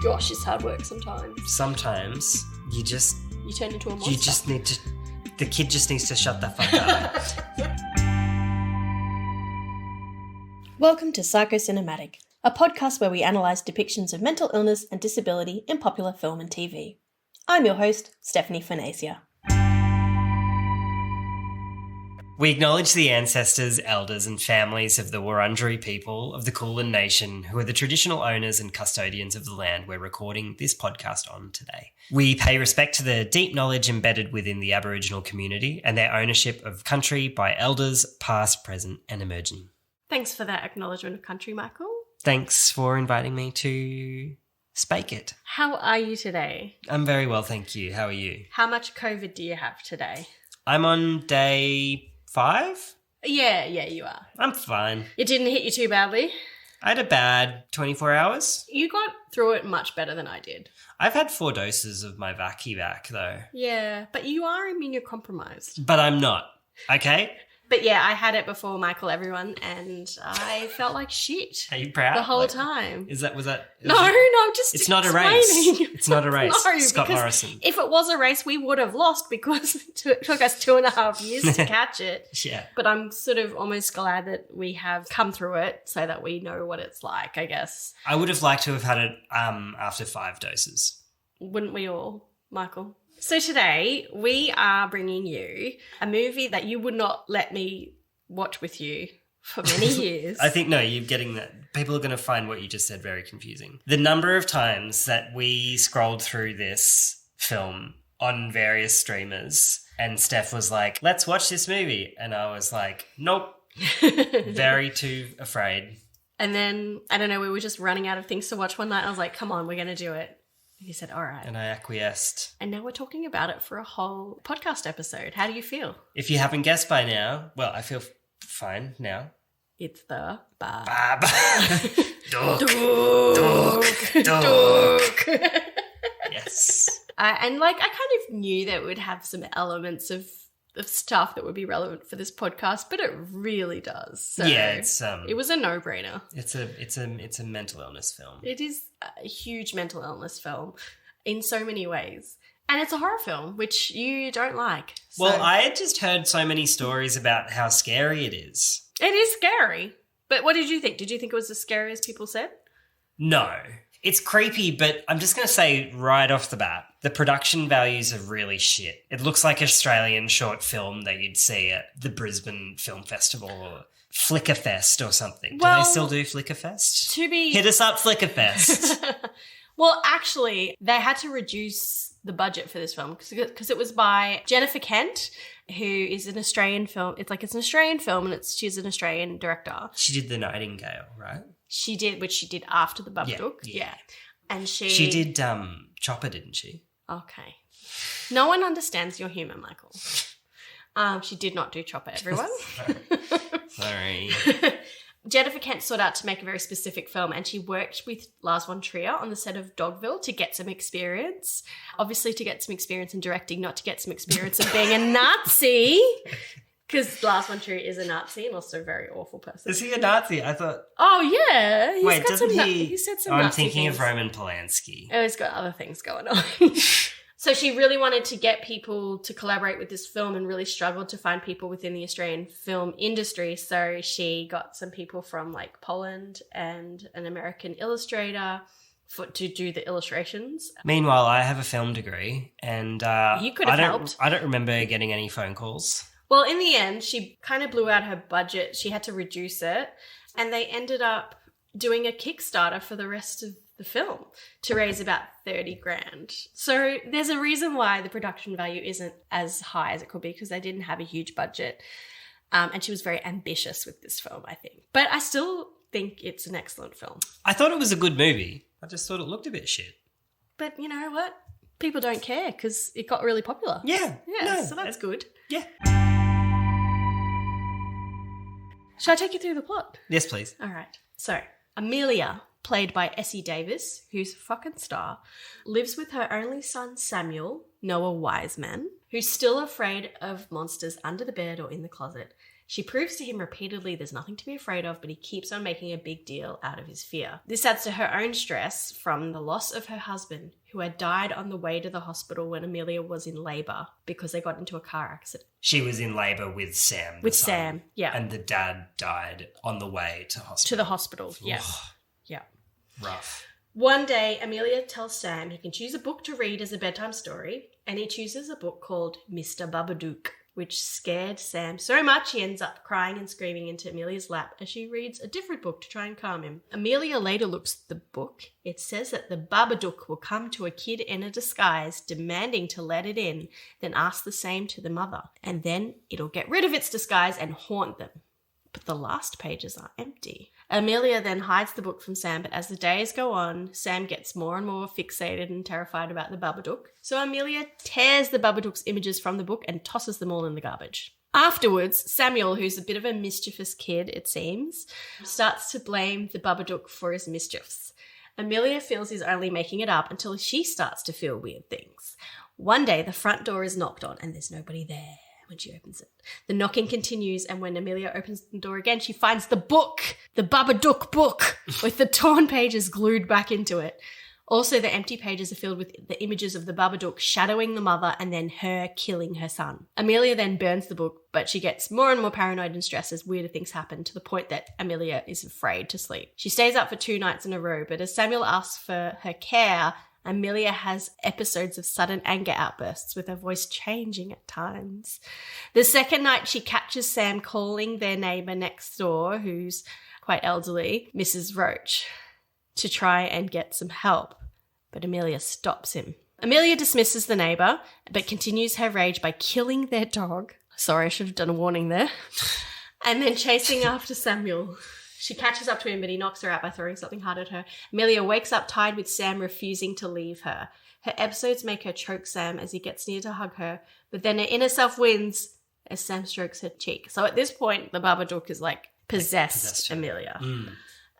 Josh is hard work sometimes. Sometimes you turn into a monster. You just need to... The kid just needs to shut the fuck up. Welcome to Psychocinematic, a podcast where we analyse depictions of mental illness and disability in popular film and TV. I'm your host, Stephanie Fanasia. We acknowledge the ancestors, elders and families of the Wurundjeri people of the Kulin Nation who are the traditional owners and custodians of the land we're recording this podcast on today. We pay respect to the deep knowledge embedded within the Aboriginal community and their ownership of country by elders past, present and emerging. Thanks for that acknowledgement of country, Michael. Thanks for inviting me to Spake It. How are you today? I'm very well, thank you. How are you? How much COVID do you have today? I'm on day 5? Yeah, you are. I'm fine. It didn't hit you too badly? I had a bad 24 hours. You got through it much better than I did. I've had 4 doses of my Vac though. Yeah, but you are immunocompromised. But I'm not, okay? But yeah, I had it before Michael, everyone, and I felt like shit. Are you proud? The whole time. Was that? No, I'm just It's not a explaining. race. It's not a race. No, Scott because Morrison. If it was a race, we would have lost because it took us 2.5 years to catch it. Yeah. But I'm sort of almost glad that we have come through it so that we know what it's like, I guess. I would have liked to have had it after 5 doses. Wouldn't we all, Michael? So today we are bringing you a movie that you would not let me watch with you for many years. I think, no, you're getting that. People are going to find what you just said very confusing. The number of times that we scrolled through this film on various streamers and Steph was like, let's watch this movie. And I was like, nope. Very too afraid. And then, I don't know, we were just running out of things to watch one night. I was like, come on, we're going to do it. He said, all right. And I acquiesced. And now we're talking about it for a whole podcast episode. How do you feel? If you haven't guessed by now, well, I feel fine now. It's the Babadook. Yes. And like, I kind of knew that it would have some elements of stuff that would be relevant for this podcast, but it really does. So yeah, it was a no-brainer. It's a mental illness film. It is a huge mental illness film in so many ways. And it's a horror film, which you don't like. So. Well, I had just heard so many stories about how scary it is. It is scary. But what did you think? Did you think it was as scary as people said? No. It's creepy, but I'm just going to say right off the bat, the production values are really shit. It looks like an Australian short film that you'd see at the Brisbane Film Festival or Flickerfest or something. Well, do they still do Flickerfest? Hit us up, Flickerfest. Well, actually, they had to reduce the budget for this film because it was by Jennifer Kent, who is an Australian film. It's an Australian film and she's an Australian director. She did The Nightingale, right? She did, which she did after the Babadook. Yeah. And she did Chopper, didn't she? Okay. No one understands your humour, Michael. She did not do Chopper, everyone. Sorry. Jennifer Kent sought out to make a very specific film and she worked with Lars von Trier on the set of Dogville to get some experience. Obviously to get some experience in directing, not to get some experience in being a Nazi. Because Lars von Trier is a Nazi and also a very awful person. Is he a Nazi? I thought... Oh, yeah. Wait, doesn't he... He said some I'm Nazi thinking things. of Roman Polanski. Oh, he's got other things going on. So she really wanted to get people to collaborate with this film and really struggled to find people within the Australian film industry. So she got some people from like Poland and an American illustrator to do the illustrations. Meanwhile, I have a film degree and you could have helped. I don't remember getting any phone calls. Well, in the end, she kind of blew out her budget. She had to reduce it and they ended up doing a Kickstarter for the rest of the film to raise about 30 grand. So there's a reason why the production value isn't as high as it could be because they didn't have a huge budget. And she was very ambitious with this film, I think. But I still think it's an excellent film. I thought it was a good movie. I just thought it looked a bit shit. But you know what? People don't care because it got really popular. Yeah. So that's good. Yeah. Shall I take you through the plot? Yes, please. All right. So Amelia, played by Essie Davis, who's a fucking star, lives with her only son Samuel, Noah Wiseman, who's still afraid of monsters under the bed or in the closet, She proves to him repeatedly there's nothing to be afraid of, but he keeps on making a big deal out of his fear. This adds to her own stress from the loss of her husband, who had died on the way to the hospital when Amelia was in labour because they got into a car accident. She was in labour with Sam. With Sam, yeah. And the dad died on the way to hospital. To the hospital, yeah. Yeah. Rough. One day, Amelia tells Sam he can choose a book to read as a bedtime story, and he chooses a book called Mr. Babadook, which scared Sam so much he ends up crying and screaming into Amelia's lap as she reads a different book to try and calm him. Amelia later looks at the book. It says that the Babadook will come to a kid in a disguise, demanding to let it in, then ask the same to the mother, and then it'll get rid of its disguise and haunt them. But the last pages are empty. Amelia then hides the book from Sam, but as the days go on, Sam gets more and more fixated and terrified about the Babadook. So Amelia tears the Babadook's images from the book and tosses them all in the garbage. Afterwards, Samuel, who's a bit of a mischievous kid, it seems, starts to blame the Babadook for his mischiefs. Amelia feels he's only making it up until she starts to feel weird things. One day, the front door is knocked on and there's nobody there when she opens it. The knocking continues, and when Amelia opens the door again, she finds the book, the Babadook book, with the torn pages glued back into it. Also, the empty pages are filled with the images of the Babadook shadowing the mother and then her killing her son. Amelia then burns the book, but she gets more and more paranoid and stressed as weirder things happen, to the point that Amelia is afraid to sleep. She stays up for 2 nights in a row, but as Samuel asks for her care, Amelia has episodes of sudden anger outbursts, with her voice changing at times. The second night, she catches Sam calling their neighbour next door, who's quite elderly, Mrs. Roach, to try and get some help. But Amelia stops him. Amelia dismisses the neighbour, but continues her rage by killing their dog. Sorry, I should have done a warning there. And then chasing after Samuel. She catches up to him, but he knocks her out by throwing something hard at her. Amelia wakes up tied with Sam refusing to leave her. Her episodes make her choke Sam as he gets near to hug her, but then her inner self wins as Sam strokes her cheek. So at this point, the Babadook is like possessed Amelia.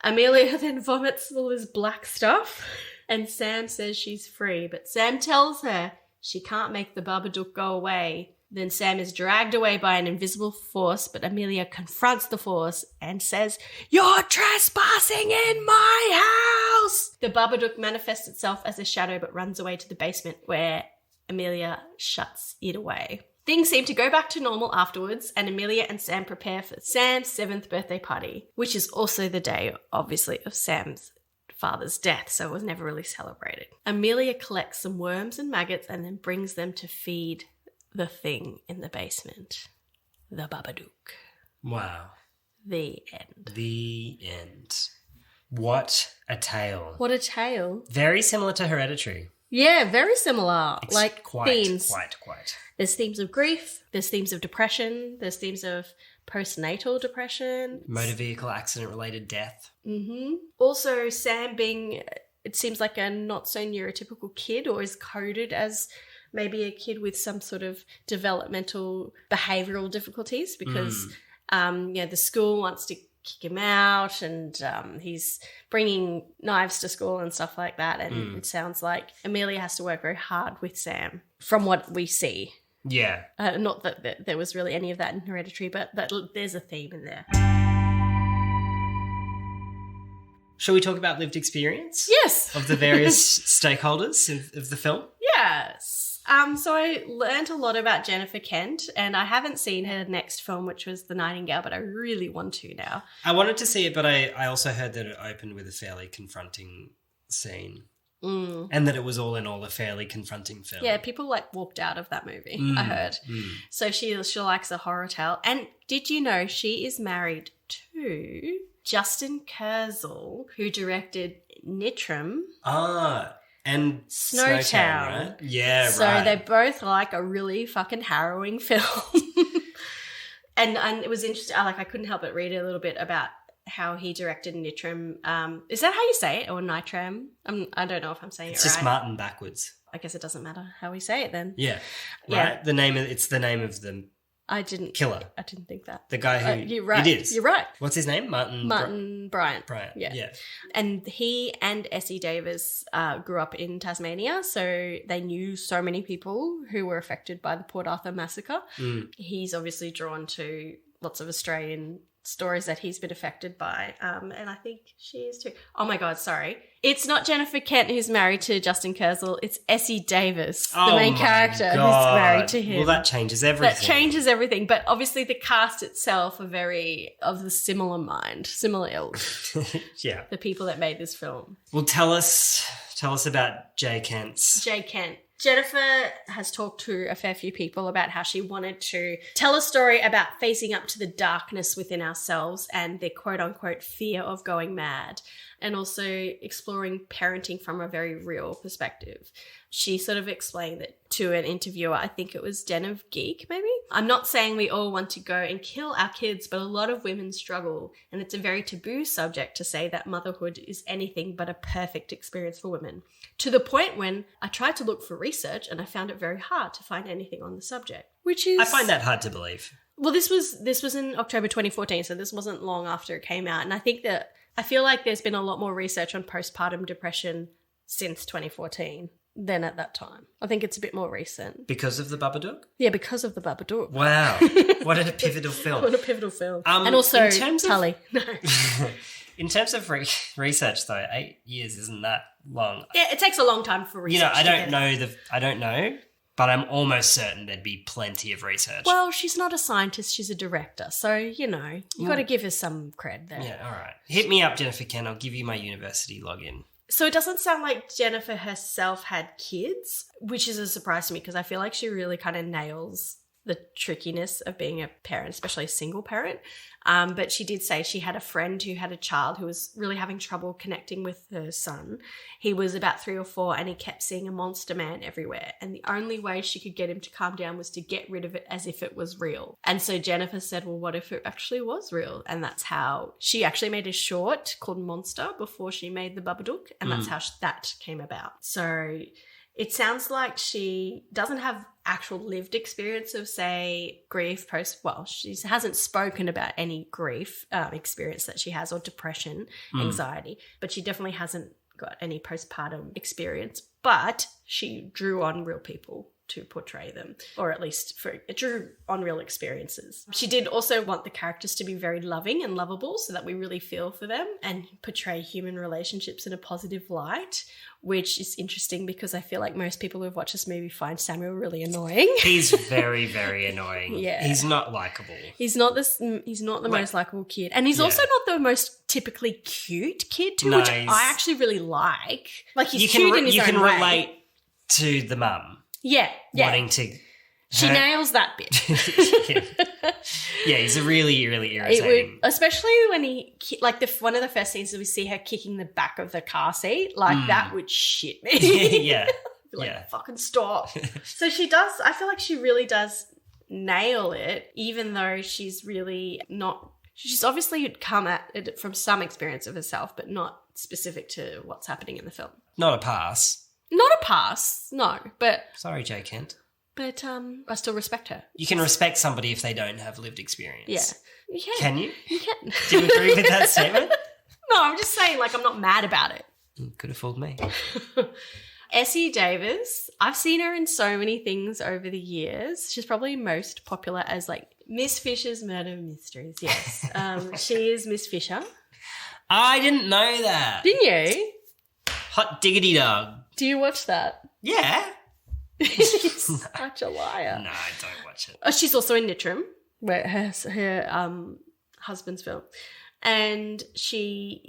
Amelia then vomits all this black stuff, and Sam says she's free, but Sam tells her she can't make the Babadook go away. Then Sam is dragged away by an invisible force, but Amelia confronts the force and says, "You're trespassing in my house!" The Babadook manifests itself as a shadow but runs away to the basement, where Amelia shuts it away. Things seem to go back to normal afterwards, and Amelia and Sam prepare for Sam's 7th birthday party, which is also the day, obviously, of Sam's father's death, so it was never really celebrated. Amelia collects some worms and maggots and then brings them to feed the thing in the basement. The Babadook. Wow. The end. The end. What a tale. What a tale. Very similar to Hereditary. Yeah, very similar. Themes. Quite. There's themes of grief. There's themes of depression. There's themes of postnatal depression. Motor vehicle accident-related death. Mm-hmm. Also, Sam being, it seems like a not so neurotypical kid, or is coded as maybe a kid with some sort of developmental behavioural difficulties, because the school wants to kick him out, and he's bringing knives to school and stuff like that, and it sounds like Amelia has to work very hard with Sam from what we see. Yeah. Not that there was really any of that in Hereditary, but there's a theme in there. Shall we talk about lived experience? Yes. Of the various stakeholders of the film? Yes. So I learned a lot about Jennifer Kent, and I haven't seen her next film, which was The Nightingale, but I really want to now. I wanted to see it, but I also heard that it opened with a fairly confronting scene. And that it was all in all a fairly confronting film. Yeah, people walked out of that movie, I heard. So she likes a horror tale. And did you know she is married to Justin Kurzel, who directed Nitram. And Snowtown, right? Yeah, so right. So they both like a really fucking harrowing film. and it was interesting. I couldn't help but read a little bit about how he directed Nitram. Is that how you say it? Or Nitram? I don't know if I'm saying it's it right. It's just Martin backwards. I guess it doesn't matter how we say it then. Yeah. Yeah. Right? It's the name of the killer. I didn't think that. The guy who you're right. It is. You're right. What's his name? Martin Bryant. Yeah. And he and Essie Davis grew up in Tasmania, so they knew so many people who were affected by the Port Arthur massacre. He's obviously drawn to lots of Australian stories that he's been affected by. And I think she is too. Oh my God, sorry. It's not Jennifer Kent who's married to Justin Kurzel. It's Essie Davis, the main character who's married to him. Well, that changes everything. That changes everything. But obviously the cast itself are very of the similar mind, similar ilk. Yeah. The people that made this film. Well, tell us about Jay Kent's. Jay Kent. Jennifer has talked to a fair few people about how she wanted to tell a story about facing up to the darkness within ourselves and the quote-unquote fear of going mad, and also exploring parenting from a very real perspective. She sort of explained that to an interviewer, I think it was Den of Geek maybe. I'm not saying we all want to go and kill our kids, but a lot of women struggle, and it's a very taboo subject to say that motherhood is anything but a perfect experience for women. To the point when I tried to look for research and I found it very hard to find anything on the subject, which is... I find that hard to believe. Well, this was in October 2014, so this wasn't long after it came out. And I feel like there's been a lot more research on postpartum depression since 2014 than at that time. I think it's a bit more recent. Because of the Babadook? Yeah, because of the Babadook. Wow. What a pivotal film. What a pivotal film. And also Tully. No. In terms of research, though, 8 years isn't that long. Yeah, it takes a long time for research. I don't know, but I'm almost certain there'd be plenty of research. Well, she's not a scientist, she's a director. So, you got to give her some cred there. Yeah, all right. Hit me up, Jennifer Kent. I'll give you my university login. So it doesn't sound like Jennifer herself had kids, which is a surprise to me because I feel like she really kind of nails the trickiness of being a parent, especially a single parent. But she did say she had a friend who had a child who was really having trouble connecting with her son. He was about 3 or 4 and he kept seeing a monster man everywhere. And the only way she could get him to calm down was to get rid of it as if it was real. And so Jennifer said, well, what if it actually was real? And that's how she actually made a short called Monster before she made the Babadook. And that's how that came about. So it sounds like she doesn't have actual lived experience of, say, grief she hasn't spoken about any grief experience that she has, or depression, anxiety, but she definitely hasn't got any postpartum experience. But she drew on real people to portray them, or at least it drew on real experiences. She did also want the characters to be very loving and lovable so that we really feel for them and portray human relationships in a positive light, which is interesting because I feel like most people who've watched this movie find Samuel really annoying. He's very, very annoying. Yeah. He's not likable. He's not the most likable kid. And he's also not the most typically cute kid too, which I actually really like. Like, he's cute in his own way. You can relate to the mum. Yeah. Wanting to... She nails that bit. Yeah, he's a really, really irritating. Especially when one of the first scenes that we see her kicking the back of the car seat, that would shit me. Yeah. Fucking stop. So she does, I feel like she really does nail it, even though she's really not, she's obviously come at it from some experience of herself, but not specific to what's happening in the film. Not a pass. Not a pass, no, but... Sorry, Jay Kent. But I still respect her. You can respect somebody if they don't have lived experience. Yeah. You can. Can you? You can. Do you agree with that statement? No, I'm just saying, I'm not mad about it. You could have fooled me. Essie Davis, I've seen her in so many things over the years. She's probably most popular as, Miss Fisher's Murder Mysteries, yes. She is Miss Fisher. I didn't know that. Didn't you? Hot diggity dog. Do you watch that? Yeah. She's such a liar. No, I don't watch it. Oh, she's also in Nittram, where her husband's film. And she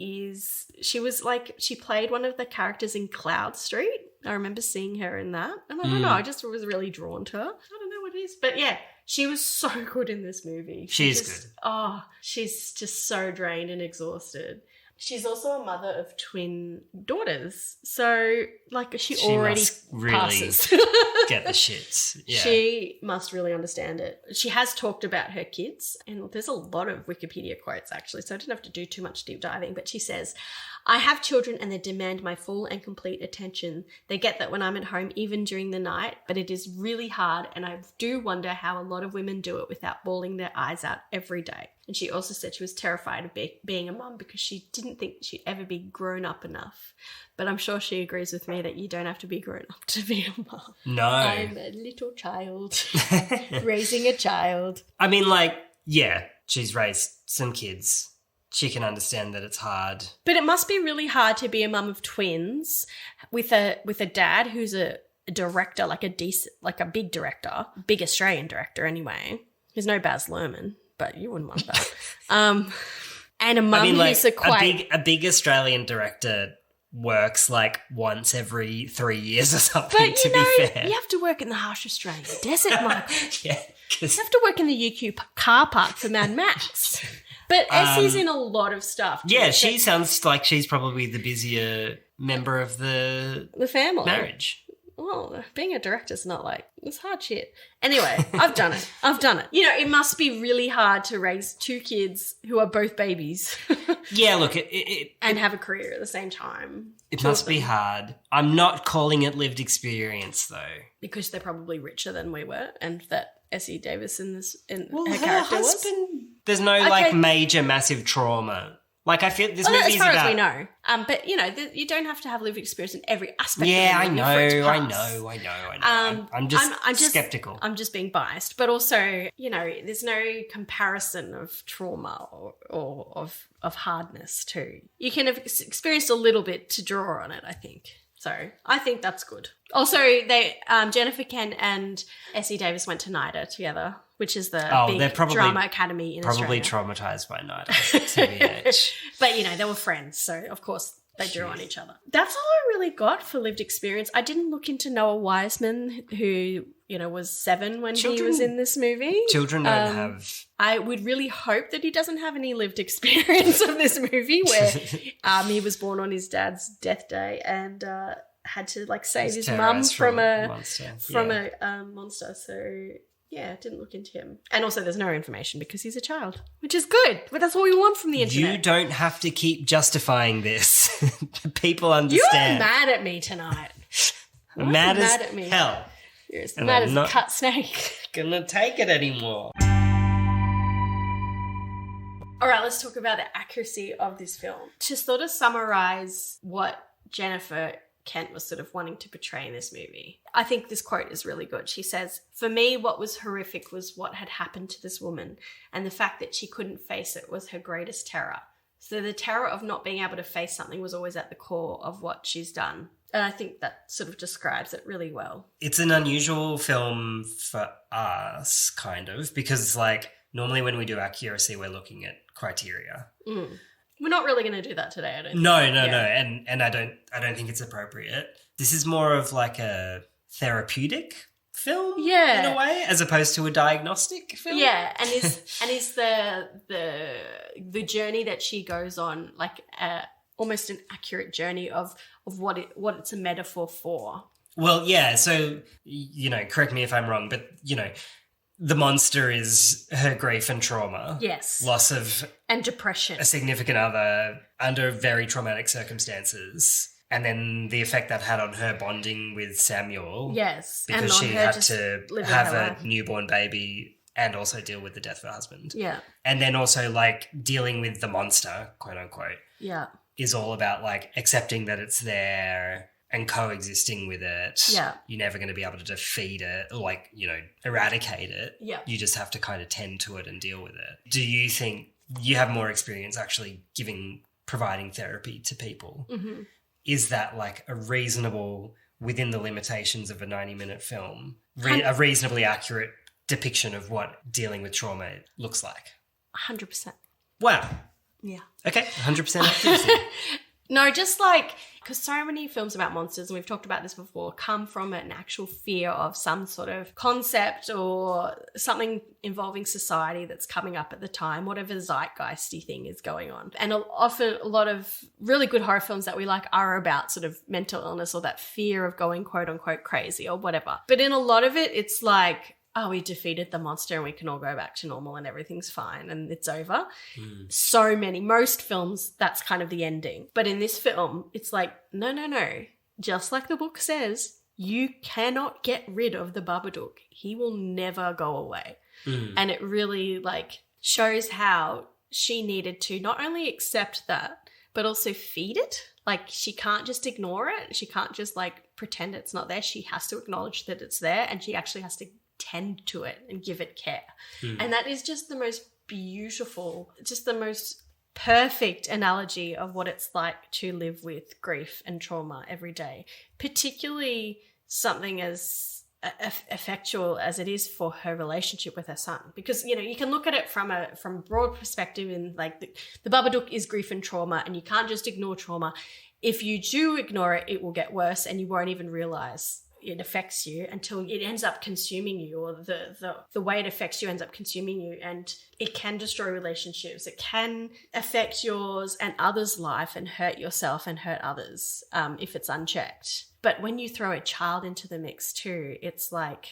played one of the characters in Cloud Street. I remember seeing her in that. And I don't know, I just was really drawn to her. I don't know what it is. But yeah, she was so good in this movie. She is good. Oh, she's just so drained and exhausted. She's also a mother of twin daughters. So, she already must really passes. get the shits. Yeah. She must really understand it. She has talked about her kids, and there's a lot of Wikipedia quotes, actually, so I didn't have to do too much deep diving. But she says, I have children and they demand my full and complete attention. They get that when I'm at home, even during the night, but it is really hard, and I do wonder how a lot of women do it without bawling their eyes out every day. And she also said she was terrified of being a mum because she didn't think she'd ever be grown up enough. But I'm sure she agrees with me that you don't have to be grown up to be a mum. No. I'm a little child raising a child. I mean, yeah, she's raised some kids. She can understand that it's hard. But it must be really hard to be a mum of twins with a dad who's a director, like a big director, big Australian director anyway. There's no Baz Luhrmann, but you wouldn't want that. And a mum who's a big Australian director works like once every 3 years or something, but to be fair. You have to work in the harsh Australian desert, Michael. Yeah. You have to work in the UQ car park for Mad Max. But Essie's in a lot of stuff. Yeah, she sounds like she's probably the busier member of the family. Marriage. Well, being a director's not like, it's hard shit. Anyway, I've done it. You know, it must be really hard to raise two kids who are both babies. Yeah, look, and have a career at the same time. It must be hard. I'm not calling it lived experience, though. Because they're probably richer than we were, and that Essie Davis her her character husband, was. There's no, major, massive trauma. Like, I feel this movie is about... as far as we know. But, you know, you don't have to have lived experience in every aspect yeah, of the movie I know. I'm just skeptical. I'm just being biased. But also, you know, there's no comparison of trauma or of hardness too. You can have experienced a little bit to draw on it, I think. So I think that's good. Also, Jennifer Kent and Essie Davis went to NIDA together, which is the big drama academy in Australia. Probably traumatised by NIDA, TBH. But, you know, they were friends, so of course they drew on each other. That's all I really got for lived experience. I didn't look into Noah Wiseman, who, you know, was 7 when he was in this movie. Children don't have... I would really hope that he doesn't have any lived experience of this movie where he was born on his dad's death day and had to, like, save his mum from a monster. So... yeah, didn't look into him. And also there's no information because he's a child, which is good. But that's what we want from the internet. You don't have to keep justifying this. People understand. You're mad at me tonight. Mad as me. Hell. You're as mad as a cut snake. Gonna take it anymore. All right, let's talk about the accuracy of this film. To sort of summarize what Jennifer Kent was sort of wanting to portray in this movie. I think this quote is really good. She says, "For me, what was horrific was what had happened to this woman, and the fact that she couldn't face it was her greatest terror. So the terror of not being able to face something was always at the core of what she's done." And I think that sort of describes it really well. It's an unusual film for us, kind of, because, like, normally when we do accuracy, we're looking at criteria. Mm. We're not really going to do that today, I don't think. No. And I don't think it's appropriate. This is more of like a therapeutic film in a way, as opposed to a diagnostic film. Yeah, and is the journey that she goes on like almost an accurate journey of what it's a metaphor for. Well, yeah, so, you know, correct me if I'm wrong, but, you know, the monster is her grief and trauma. Yes. Loss of... and depression. A significant other under very traumatic circumstances. And then the effect that had on her bonding with Samuel. Yes. Because she had to have a newborn baby and also deal with the death of her husband. Yeah. And then also, like, dealing with the monster, quote unquote. Yeah. Is all about, like, accepting that it's there and coexisting with it. Yeah. You're never going to be able to defeat it or, like, you know, eradicate it. Yeah. You just have to kind of tend to it and deal with it. Do you think you have more experience actually providing therapy to people? Mm-hmm. Is that, like, a reasonable, within the limitations of a 90-minute film, a reasonably accurate depiction of what dealing with trauma looks like? 100%. Wow. Yeah. Okay, 100% accuracy. No, just like, because so many films about monsters, and we've talked about this before, come from an actual fear of some sort of concept or something involving society that's coming up at the time, whatever zeitgeisty thing is going on. And often a lot of really good horror films that we like are about sort of mental illness or that fear of going quote unquote crazy or whatever. But in a lot of it, it's like, oh, we defeated the monster and we can all go back to normal and everything's fine and it's over. Most films, that's kind of the ending. But in this film, it's like, no. Just like the book says, you cannot get rid of the Babadook. He will never go away. And it really, like, shows how she needed to not only accept that, but also feed it. Like, she can't just ignore it. She can't just, like, pretend it's not there. She has to acknowledge that it's there and she actually has to tend to it and give it care. And that is just the most beautiful, just the most perfect analogy of what it's like to live with grief and trauma every day, particularly something as effectual as it is for her relationship with her son. Because, you know, you can look at it from a broad perspective, and like the Babadook is grief and trauma, and you can't just ignore trauma. If you do ignore it, it will get worse and you won't even realize it affects you until it ends up consuming you, or the way it affects you ends up consuming you, and it can destroy relationships. It can affect yours and others' life and hurt yourself and hurt others if it's unchecked. But when you throw a child into the mix too, it's like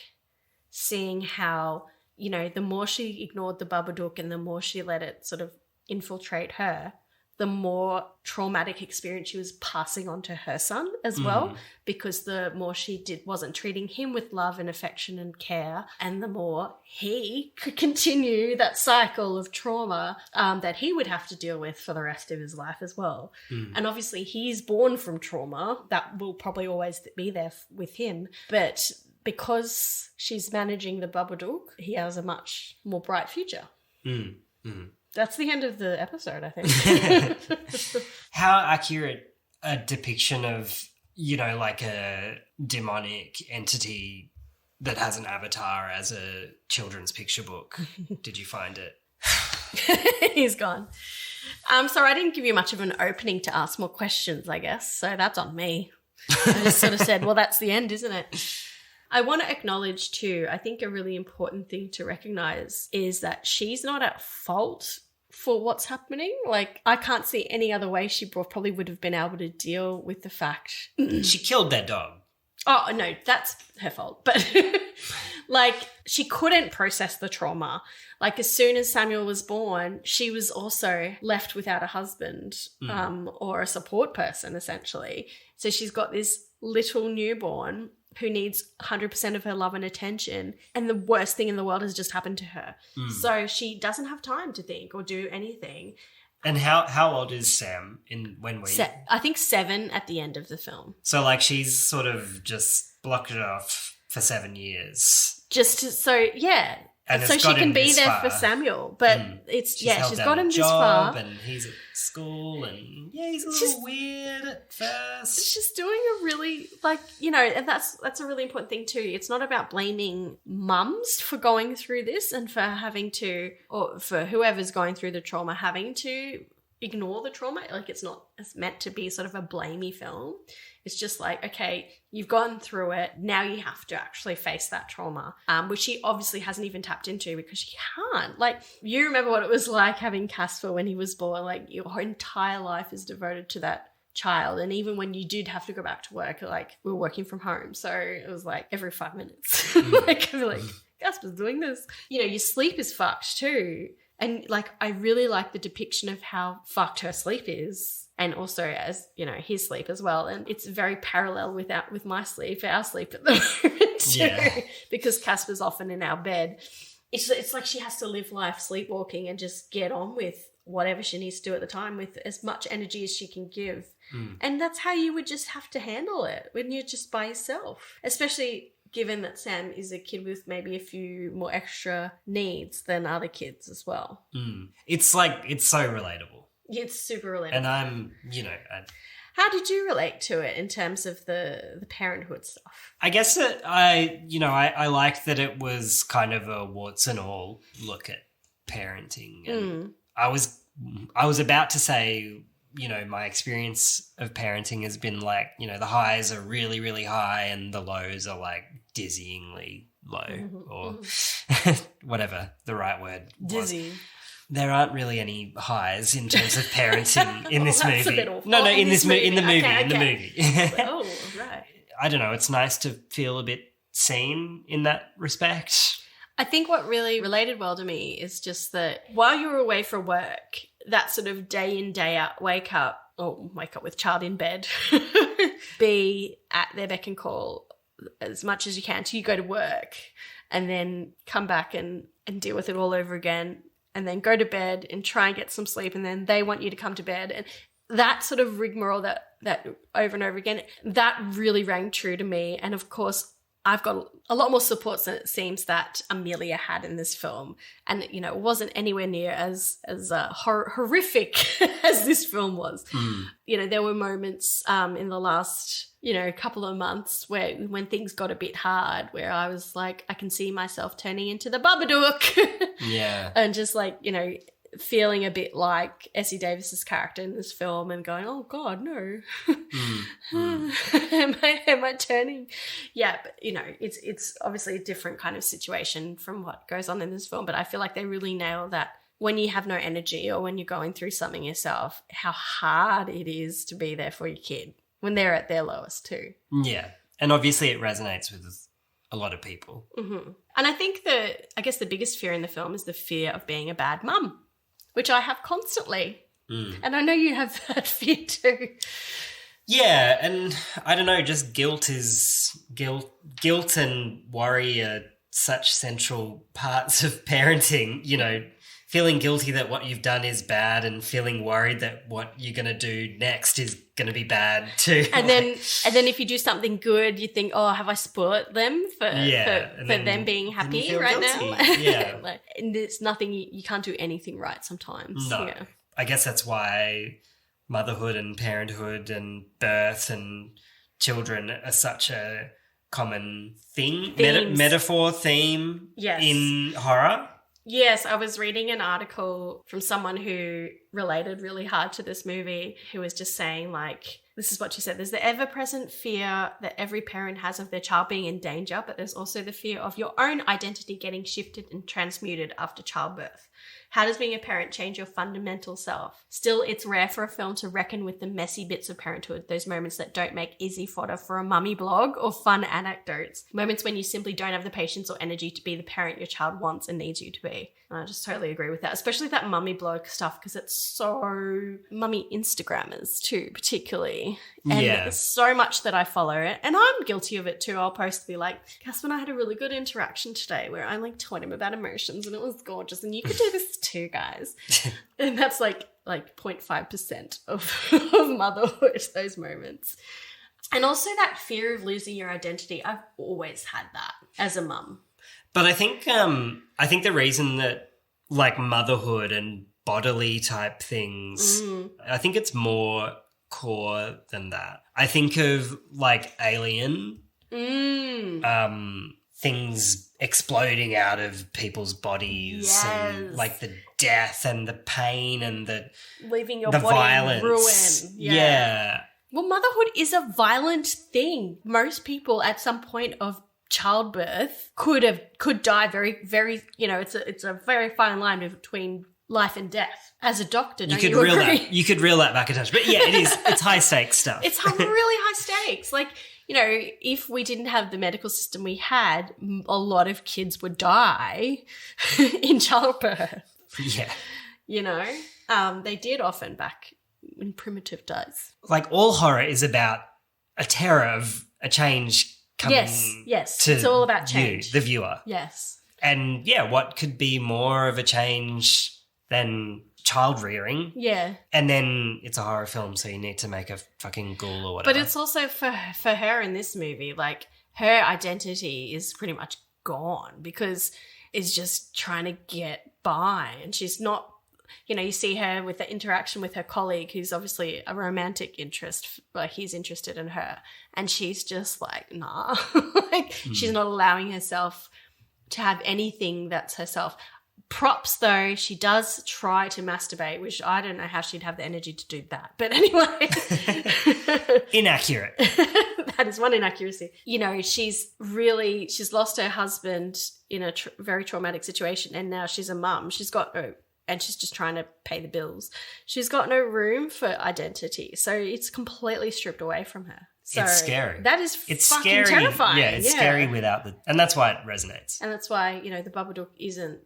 seeing how, you know, the more she ignored the Babadook and the more she let it sort of infiltrate her, the more traumatic experience she was passing on to her son as well, because the more she wasn't treating him with love and affection and care, and the more he could continue that cycle of trauma that he would have to deal with for the rest of his life as well. And obviously he's born from trauma that will probably always be there with him, but because she's managing the Babadook, he has a much more bright future. That's the end of the episode, I think. How accurate a depiction of, you know, like a demonic entity that has an avatar as a children's picture book did you find it? He's gone. Sorry, I didn't give you much of an opening to ask more questions, I guess. So that's on me. I just sort of said, well, that's the end, isn't it? I want to acknowledge too, I think a really important thing to recognize is that she's not at fault for what's happening. Like, I can't see any other way she probably would have been able to deal with the fact. She killed that dog. Oh, no, that's her fault. But like, she couldn't process the trauma. Like, as soon as Samuel was born, she was also left without a husband or a support person, essentially. So she's got this little newborn who needs 100% of her love and attention, and the worst thing in the world has just happened to her. So she doesn't have time to think or do anything. And how old is Sam I think 7 at the end of the film. So like she's sort of just blocked it off for 7 years. And so she can be there for Samuel, but she's got him this far, and he's at school, and he's a little weird at first. She's doing a really, like, you know, and that's a really important thing too. It's not about blaming mums for going through this and for having to, or for whoever's going through the trauma having to ignore the trauma. Like, it's meant to be sort of a blamey film. It's just like, okay, you've gone through it. Now you have to actually face that trauma, which she obviously hasn't even tapped into because she can't. Like, you remember what it was like having Casper when he was born. Like, your entire life is devoted to that child. And even when you did have to go back to work, like, we were working from home. So it was like every 5 minutes. Like, Casper's doing this. You know, your sleep is fucked too. And like, I really like the depiction of how fucked her sleep is. And also, as you know, his sleep as well. And it's very parallel with my sleep, our sleep at the moment too, because Casper's often in our bed. It's like she has to live life sleepwalking and just get on with whatever she needs to do at the time with as much energy as she can give. And that's how you would just have to handle it when you're just by yourself, especially given that Sam is a kid with maybe a few more extra needs than other kids as well. It's so relatable. It's super relatable. And I'm, how did you relate to it in terms of the parenthood stuff? I guess that I liked that it was kind of a warts and all look at parenting. And I was about to say, you know, my experience of parenting has been like, you know, the highs are really, really high and the lows are like dizzyingly low or whatever the right word was. Dizzy. There aren't really any highs in terms of parenting in this movie. A bit awful. No, in the movie. Oh, right. I don't know. It's nice to feel a bit seen in that respect. I think what really related well to me is just that while you were away for work, that sort of day in, day out, wake up with child in bed, be at their beck and call as much as you can till you go to work, and then come back and deal with it all over again, and then go to bed and try and get some sleep, and then they want you to come to bed. And that sort of rigmarole that over and over again, that really rang true to me. And of course, I've got a lot more supports than it seems that Amelia had in this film. And, you know, it wasn't anywhere near as horrific as this film was. You know, there were moments in the last, you know, couple of months when things got a bit hard, where I was like, I can see myself turning into the Babadook. Yeah. And just like, you know, feeling a bit like Essie Davis's character in this film and going, oh God, no. Am I turning? Yeah, but you know, it's obviously a different kind of situation from what goes on in this film, but I feel like they really nail that when you have no energy or when you're going through something yourself, how hard it is to be there for your kid when they're at their lowest too. Yeah. And obviously it resonates with a lot of people. Mm-hmm. And I think I guess the biggest fear in the film is the fear of being a bad mum, which I have constantly. And I know you have that fear too. Yeah, and I don't know, just guilt and worry are such central parts of parenting, you know, feeling guilty that what you've done is bad and feeling worried that what you're going to do next is going to be bad too. And then if you do something good, you think, oh, have I spoiled them for them being happy right guilty. now? Yeah. Like, and there's nothing, you can't do anything right sometimes. No. Yeah. I guess that's why motherhood and parenthood and birth and children are such a common thing, metaphor, theme in horror. Yes, I was reading an article from someone who related really hard to this movie, who was just saying, like, this is what she said, there's the ever-present fear that every parent has of their child being in danger, but there's also the fear of your own identity getting shifted and transmuted after childbirth. How does being a parent change your fundamental self? Still, it's rare for a film to reckon with the messy bits of parenthood, those moments that don't make easy fodder for a mummy blog or fun anecdotes, moments when you simply don't have the patience or energy to be the parent your child wants and needs you to be. And I just totally agree with that, especially that mummy blog stuff, because it's so mummy Instagrammers too, particularly. And there's so much that I follow, and I'm guilty of it too. I'll post be like, Casper and I had a really good interaction today where I like told him about emotions and it was gorgeous, and you could do this too, guys. And that's like 0.5% of motherhood, those moments. And also that fear of losing your identity. I've always had that as a mum. But I think the reason that like motherhood and bodily type things, I think it's more core than that. I think of like Alien, things exploding out of people's bodies and like the death and the pain and the leaving your the body violence. in ruin. Yeah. Well, motherhood is a violent thing. Most people at some point of childbirth could die very, very, you know, it's a very fine line between life and death. As a doctor, don't you agree? You could reel that back a touch. But yeah, it's high stakes stuff. It's really high stakes. Like, you know, if we didn't have the medical system we had, a lot of kids would die in childbirth. Yeah. You know, they did often back in primitive days. Like all horror is about a terror of a change coming yes. to it's all about change. You, the viewer. Yes. And yeah, what could be more of a change than child rearing? Yeah. And then it's a horror film, so you need to make a fucking ghoul or whatever. But it's also for her in this movie, like her identity is pretty much gone because it's just trying to get by, and she's not, you know, you see her with the interaction with her colleague who's obviously a romantic interest, like he's interested in her, and she's just like, nah. Like she's not allowing herself to have anything that's herself. Props though, she does try to masturbate, which I don't know how she'd have the energy to do that. But anyway. Inaccurate. That is one inaccuracy. You know, she's lost her husband in a very traumatic situation, and now she's a mum. And she's just trying to pay the bills. She's got no room for identity. So it's completely stripped away from her. So it's scary. That is fucking terrifying. Yeah, it's scary without and that's why it resonates. And that's why, you know, the Babadook isn't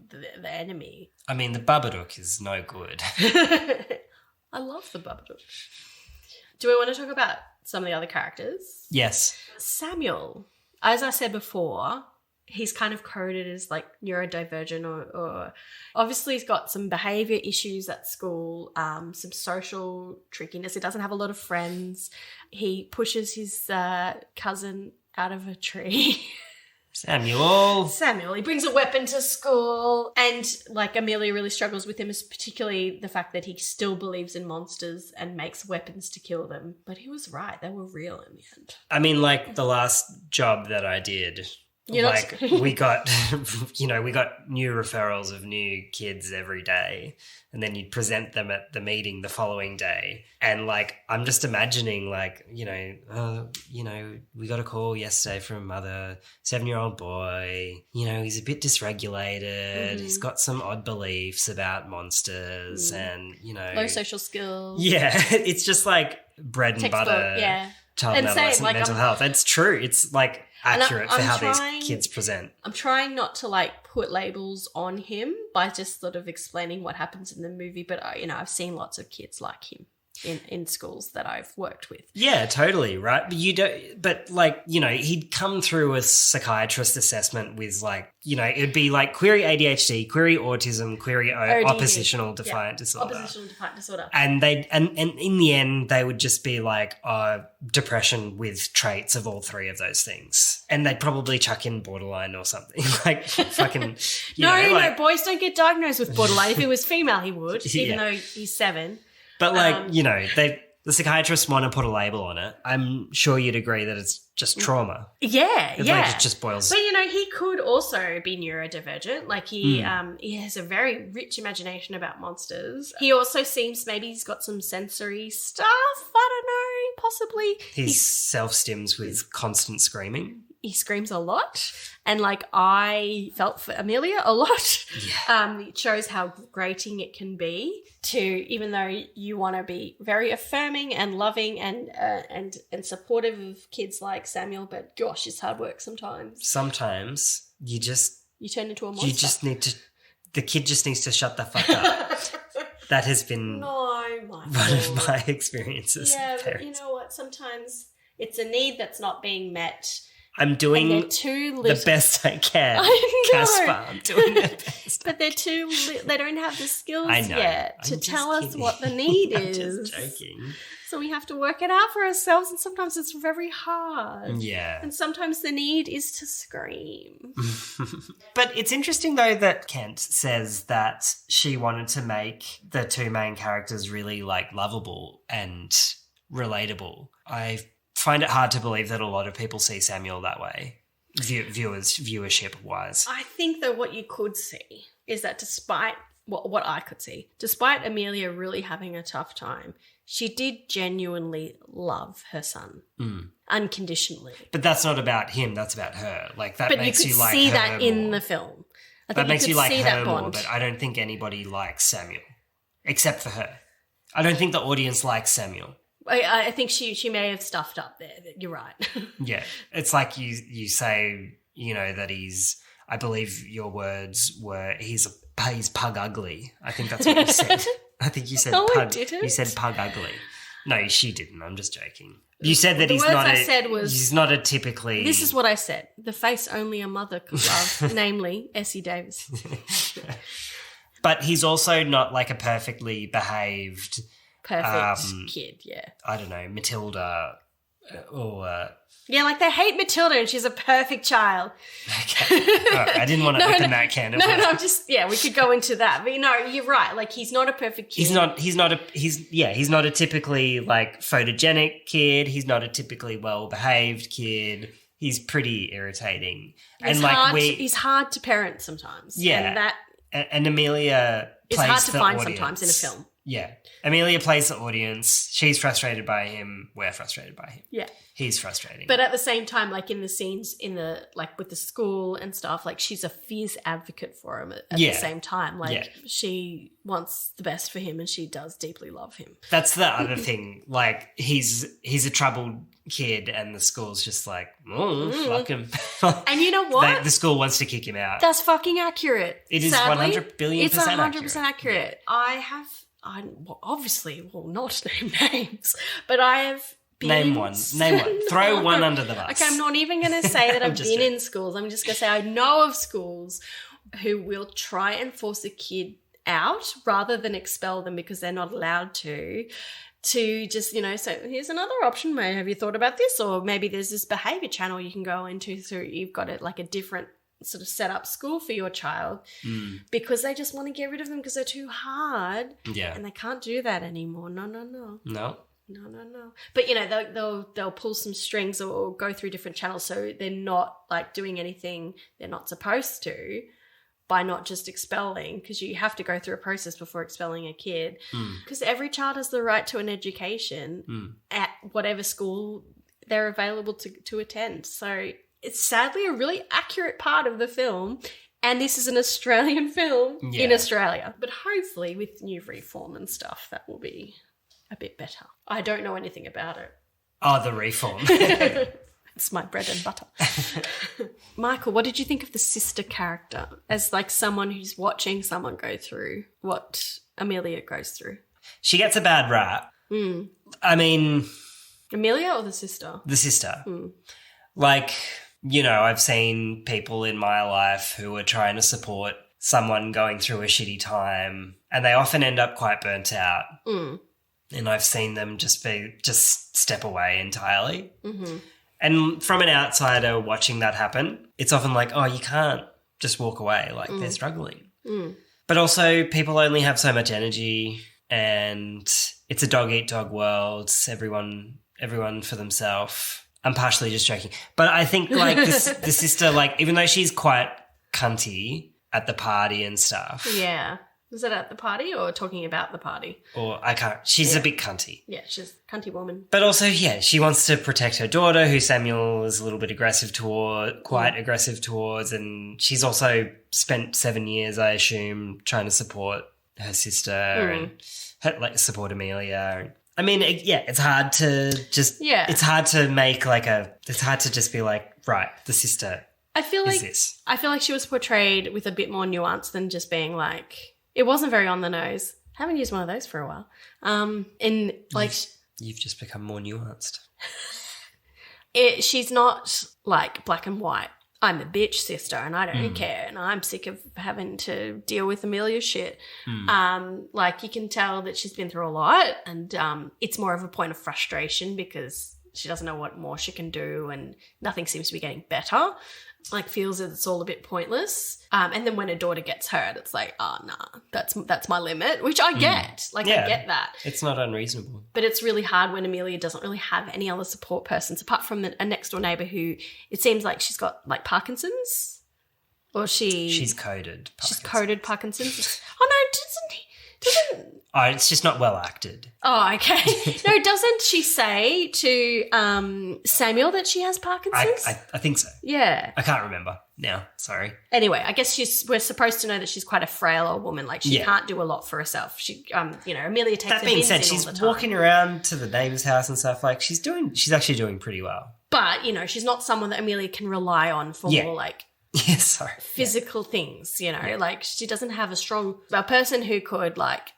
the enemy. I mean, the Babadook is no good. I love the Babadook. Do we want to talk about some of the other characters? Yes. Samuel, as I said before, he's kind of coded as like neurodivergent or obviously he's got some behavior issues at school, some social trickiness. He doesn't have a lot of friends. He pushes his cousin out of a tree. Samuel. He brings a weapon to school, and like Amelia really struggles with him, is particularly the fact that he still believes in monsters and makes weapons to kill them. But he was right; they were real in the end. I mean, like the last job that I did, we got, we got new referrals of new kids every day, and then you'd present them at the meeting the following day. And like, I'm just imagining like, we got a call yesterday from a 7-year-old boy, he's a bit dysregulated. He's got some odd beliefs about monsters and, low social skills. Yeah. It's just like bread and Textbook, butter. Yeah. Child and adolescent mental health. It's true. It's like accurate for how these kids present. I'm trying not to like put labels on him by just sort of explaining what happens in the movie, but I've seen lots of kids like him in schools that I've worked with. Yeah, totally, right? But he'd come through a psychiatrist assessment with like, it'd be like query ADHD, query autism, query oppositional defiant disorder. Oppositional defiant disorder. And and in the end they would just be like depression with traits of all three of those things. And they'd probably chuck in borderline or something. Like fucking No, boys don't get diagnosed with borderline. If he was female he would, even though he's 7. But the psychiatrists want to put a label on it. I'm sure you'd agree that it's just trauma. Yeah, Like it just boils. But he could also be neurodivergent. Like he has a very rich imagination about monsters. He also seems maybe he's got some sensory stuff. I don't know, possibly. He self-stims with constant screaming. He screams a lot, and like I felt for Amelia a lot. Yeah. It shows how grating it can be to, even though you want to be very affirming and loving and supportive of kids like Samuel, but gosh, it's hard work sometimes. Sometimes you turn into a monster. You just need to. The kid just needs to shut the fuck up. That has been one of my experiences. Yeah, but you know what? Sometimes it's a need that's not being met. I'm doing the best I can. I know. Casper, I'm doing the best. But they're too they don't have the skills I know. yet to tell us what the need is. I'm just joking. So we have to work it out for ourselves, and sometimes it's very hard. Yeah. And sometimes the need is to scream. But it's interesting, though, that Kent says that she wanted to make the two main characters really, like, lovable and relatable. I find it hard to believe that a lot of people see Samuel that way, viewership-wise. I think that what you could see is that despite what I could see, despite Amelia really having a tough time, she did genuinely love her son unconditionally. But that's not about him, that's about her. Like that makes you like her. But you could see that more. in the film. That makes you like her more, but I don't think anybody likes Samuel, except for her. I don't think the audience likes Samuel. I think she may have stuffed up there. You're right. Yeah. It's like you say, that he's, I believe your words were, he's pug ugly. I think that's what you said. I think you said no, pug. I didn't. You said pug ugly. No, she didn't. I'm just joking. You said that he's not a typically... This is what I said. The face only a mother could love, namely Essie Davis. But he's also not like a perfectly behaved... kid, yeah. I don't know, Matilda or... Yeah, like they hate Matilda and she's a perfect child. Okay. Right, I didn't want to open that can of worms. We could go into that. But you're right. Like he's not a perfect kid. He's not a typically like photogenic kid. He's not a typically well-behaved kid. He's pretty irritating. He's hard to parent sometimes. Yeah. And Amelia plays the audience. It's hard to find sometimes in a film. Yeah. Amelia plays the audience. She's frustrated by him. We're frustrated by him. Yeah. He's frustrating. But at the same time, like in the scenes with the school and stuff, like she's a fierce advocate for him at the same time. Like she wants the best for him and she does deeply love him. That's the other thing. Like he's a troubled kid and the school's just like, fuck him. And you know what? The school wants to kick him out. That's fucking accurate. It is 100 billion it's percent accurate. It's 100% accurate. Yeah. I obviously will not name names, but I have been... Name one. Throw one under the bus. Okay, I'm not even going to say that I've been in schools. I'm just going to say I know of schools who will try and force a kid out rather than expel them because they're not allowed to, to just, so here's another option. Have you thought about this? Or maybe there's this behavior channel you can go into, so you've got it like a different sort of set up school for your child, because they just want to get rid of them because they're too hard. Yeah. And they can't do that anymore. No. No. But, they'll pull some strings or go through different channels, so they're not like doing anything they're not supposed to by not just expelling, because you have to go through a process before expelling a kid, because every child has the right to an education at whatever school they're available to attend. So it's sadly a really accurate part of the film. And this is an Australian film in Australia. But hopefully with new reform and stuff, that will be a bit better. I don't know anything about it. Oh, the reform. It's my bread and butter. Michael, what did you think of the sister character as like someone who's watching someone go through what Amelia goes through? She gets a bad rap. I mean... Amelia or the sister? The sister. Like, I've seen people in my life who are trying to support someone going through a shitty time, and they often end up quite burnt out. And I've seen them just step away entirely. And from an outsider watching that happen, it's often like, oh, you can't just walk away. Like, they're struggling. But also, people only have so much energy, and it's a dog-eat-dog world. It's everyone for themselves. I'm partially just joking. But I think, like, the sister, like, even though she's quite cunty at the party and stuff. Yeah. Was it at the party or talking about the party? Or I can't. She's a bit cunty. Yeah, she's a cunty woman. But also, she wants to protect her daughter, who Samuel is a little bit aggressive towards, and she's also spent 7 years, I assume, trying to support her sister and support Amelia. I mean, it's hard to just. Yeah. It's hard to make it's hard to just be like, right, the sister. I feel like she was portrayed with a bit more nuance than just being like. It wasn't very on the nose. Haven't used one of those for a while. You've just become more nuanced. She's not like black and white. I'm the bitch sister and I don't care and I'm sick of having to deal with Amelia's shit. You can tell that she's been through a lot, and it's more of a point of frustration because she doesn't know what more she can do and nothing seems to be getting better. Like, feels that it's all a bit pointless. And then when her daughter gets hurt, it's like, oh, nah, that's my limit, which I get. I get that. It's not unreasonable. But it's really hard when Amelia doesn't really have any other support persons apart from a next-door neighbour who it seems like she's got, like, Parkinson's. Or she's coded Parkinson's. She's coded Parkinson's. Oh, no, doesn't... Oh, it's just not well acted. Oh, okay. No, doesn't she say to Samuel that she has Parkinson's? I think so. Yeah. I can't remember now. Sorry. Anyway, I guess we're supposed to know that she's quite a frail old woman. Like, she can't do a lot for herself. She, Amelia takes that being said, she's walking around to the neighbour's house and stuff. Like, she's actually doing pretty well. But, she's not someone that Amelia can rely on for more, like, physical things, like she doesn't have a person who could like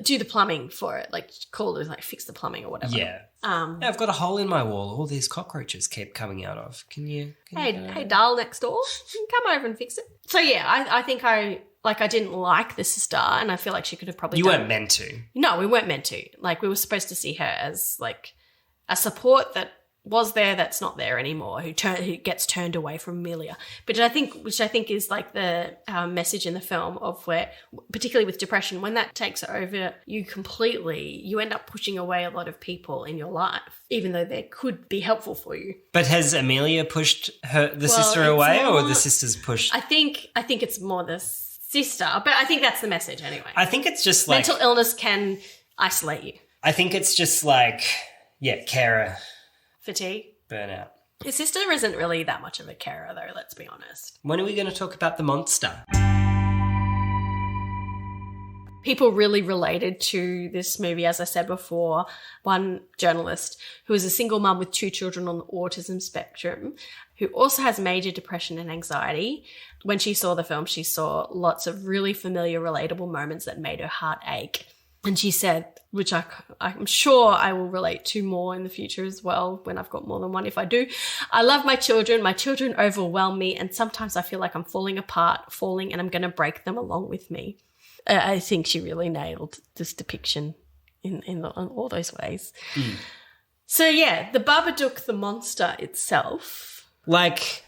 do the plumbing for it, like call her, like fix the plumbing or whatever. Yeah. I've got a hole in my wall. All these cockroaches keep coming out of. Hey, Darl next door, you can come over and fix it. So I think I didn't like the sister, and I feel like she could have probably. You weren't meant to. No, we weren't meant to. Like, we were supposed to see her as like a support that was there that's not there anymore, who gets turned away from Amelia. Which I think is like the message in the film of where, particularly with depression, when that takes over you completely, you end up pushing away a lot of people in your life, even though they could be helpful for you. But has Amelia pushed the sister away, or the sister's pushed? I think it's more the sister, but I think that's the message anyway. I think it's just like... mental illness can isolate you. I think it's just like, carer... fatigue. Burnout. His sister isn't really that much of a carer, though, let's be honest. When are we going to talk about the monster? People really related to this movie, as I said before. One journalist who is a single mum with 2 children on the autism spectrum, who also has major depression and anxiety. When she saw the film, she saw lots of really familiar, relatable moments that made her heart ache. And she said, which I'm sure I will relate to more in the future as well when I've got more than one, if I do. I love my children. My children overwhelm me, and sometimes I feel like I'm falling apart, and I'm going to break them along with me. I think she really nailed this depiction in all those ways. So, yeah, the Babadook, the monster itself. Like,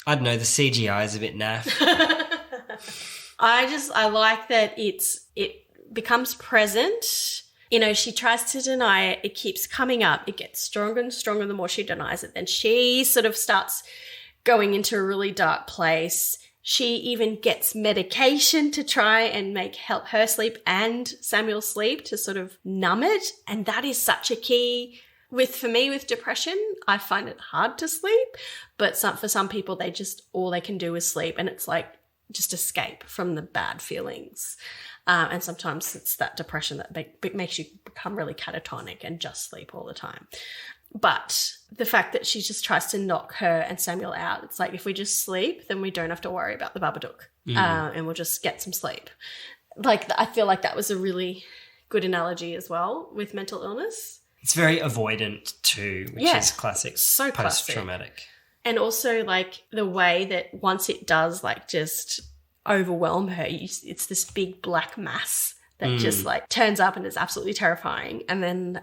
I don't know, the CGI is a bit naff. I like that it becomes present. You know, she tries to deny it. It keeps coming up. It gets stronger and stronger the more she denies it. Then she sort of starts going into a really dark place. She even gets medication to try and help her sleep and Samuel sleep to sort of numb it. And that is such a key. For me, with depression, I find it hard to sleep. But for some people, all they can do is sleep. And it's like just escape from the bad feelings. And sometimes it's that depression that makes you become really catatonic and just sleep all the time. But the fact that she just tries to knock her and Samuel out, it's like if we just sleep, then we don't have to worry about the Babadook, and we'll just get some sleep. Like, I feel like that was a really good analogy as well with mental illness. It's very avoidant too, which is classic. So post-traumatic. Classic. And also, like, the way that once it does, like, just overwhelm her, it's this big black mass that just, like, turns up and is absolutely terrifying. And then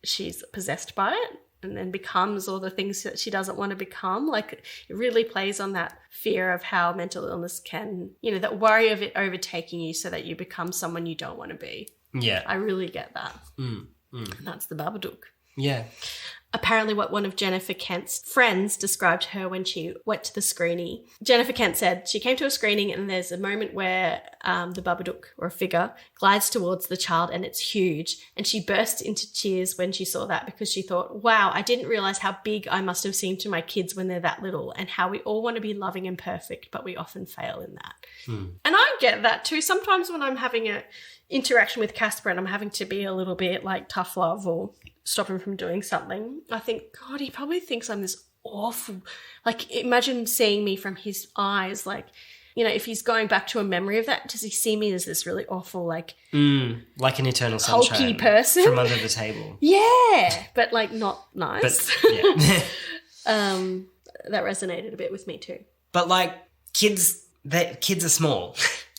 she's possessed by it and then becomes all the things that she doesn't want to become. Like, it really plays on that fear of how mental illness can, that worry of it overtaking you so that you become someone you don't want to be. Yeah. I really get that. That's the Babadook. Yeah. Apparently what one of Jennifer Kent's friends described her when she went to the screening. Jennifer Kent said she came to a screening and there's a moment where the Babadook, or a figure, glides towards the child and it's huge. And she burst into tears when she saw that because she thought, wow, I didn't realize how big I must have seemed to my kids when they're that little and how we all want to be loving and perfect, but we often fail in that. And I get that too. Sometimes when I'm having a interaction with Casper and I'm having to be a little bit like tough love or stop him from doing something, I think, God, he probably thinks I'm this awful. Like, imagine seeing me from his eyes. Like, if he's going back to a memory of that, does he see me as this really awful, like an eternal sunshine, hulky person from under the table? Yeah, but like not nice. But yeah, that resonated a bit with me too. But like kids are small.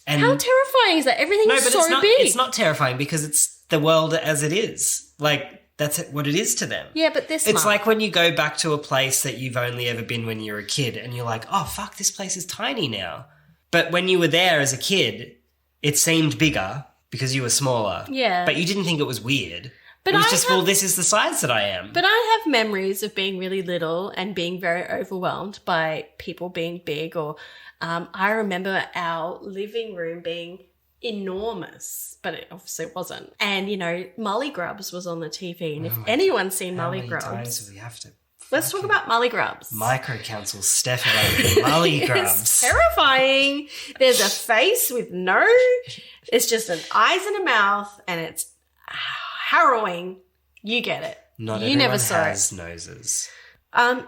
And how terrifying is that? Everything is so big. It's not terrifying because it's the world as it is. Like, that's what it is to them. Yeah, but It's like when you go back to a place that you've only ever been when you're a kid and you're like, oh, fuck, this place is tiny now. But when you were there as a kid, it seemed bigger because you were smaller. Yeah. But you didn't think it was weird. But it was well, this is the size that I am. But I have memories of being really little and being very overwhelmed by people being big. Or I remember our living room being enormous, but it obviously wasn't. And, Mulligrubs was on the TV. And if anyone's seen Mulligrubs... How many times do we have to... Let's talk about Mulligrubs. Micro-counsel Steph about Mulligrubs. It's terrifying. There's a face with it's just an eyes and a mouth, and it's harrowing. You get it. Not you everyone never saw has it. Noses.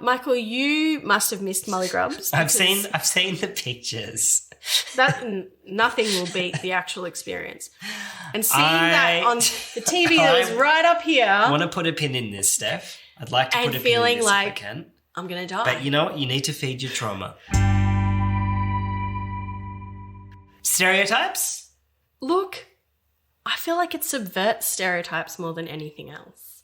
Michael, you must have missed Mulligrubs. I've seen the pictures. Nothing will beat the actual experience. And seeing that on the TV that was right up here. I want to put a pin in this, Steph. I'd like to put a pin in this feeling like if I can. I'm going to die. But you know what? You need to feed your trauma. Stereotypes? Look, I feel like it subverts stereotypes more than anything else.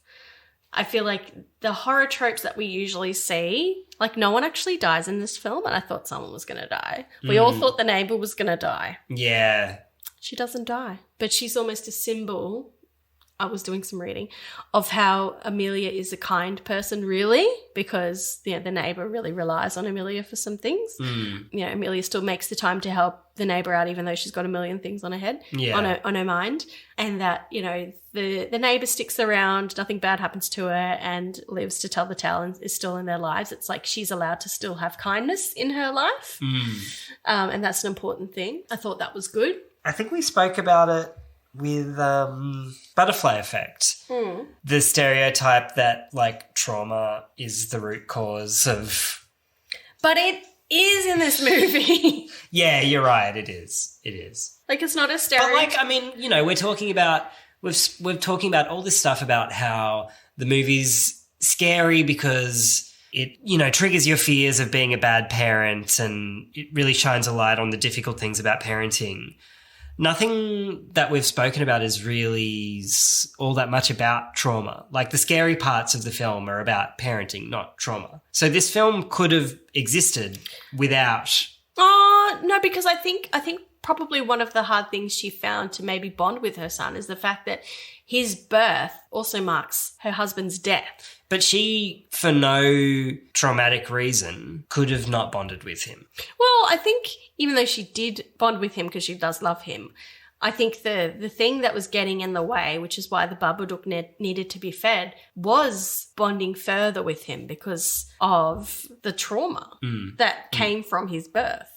I feel like the horror tropes that we usually see, like no one actually dies in this film, and I thought someone was going to die. We all thought the neighbour was going to die. Yeah. She doesn't die, but she's almost a symbol, I was doing some reading, of how Amelia is a kind person, really, because the neighbour really relies on Amelia for some things. Amelia still makes the time to help the neighbour out, even though she's got a million things on her head, on her mind, and that the neighbour sticks around, nothing bad happens to her, and lives to tell the tale and is still in their lives. It's like she's allowed to still have kindness in her life, and that's an important thing. I thought that was good. I think we spoke about it with Butterfly Effect, the stereotype that like trauma is the root cause of. But it is in this movie. Yeah, you're right. It is. It is. Like, it's not a stereotype. But like, I mean, we're talking about we're talking about all this stuff about how the movie's scary because it triggers your fears of being a bad parent, and it really shines a light on the difficult things about parenting. nothing that we've spoken about is really all that much about trauma. Like the scary parts of the film are about parenting, not trauma. So this film could have existed without. No, because I think probably one of the hard things she found to maybe bond with her son is the fact that his birth also marks her husband's death. But she, for no traumatic reason, could have not bonded with him. Well, I think even though she did bond with him because she does love him, I think the thing that was getting in the way, which is why the Babadook needed to be fed, was bonding further with him because of the trauma that came from his birth.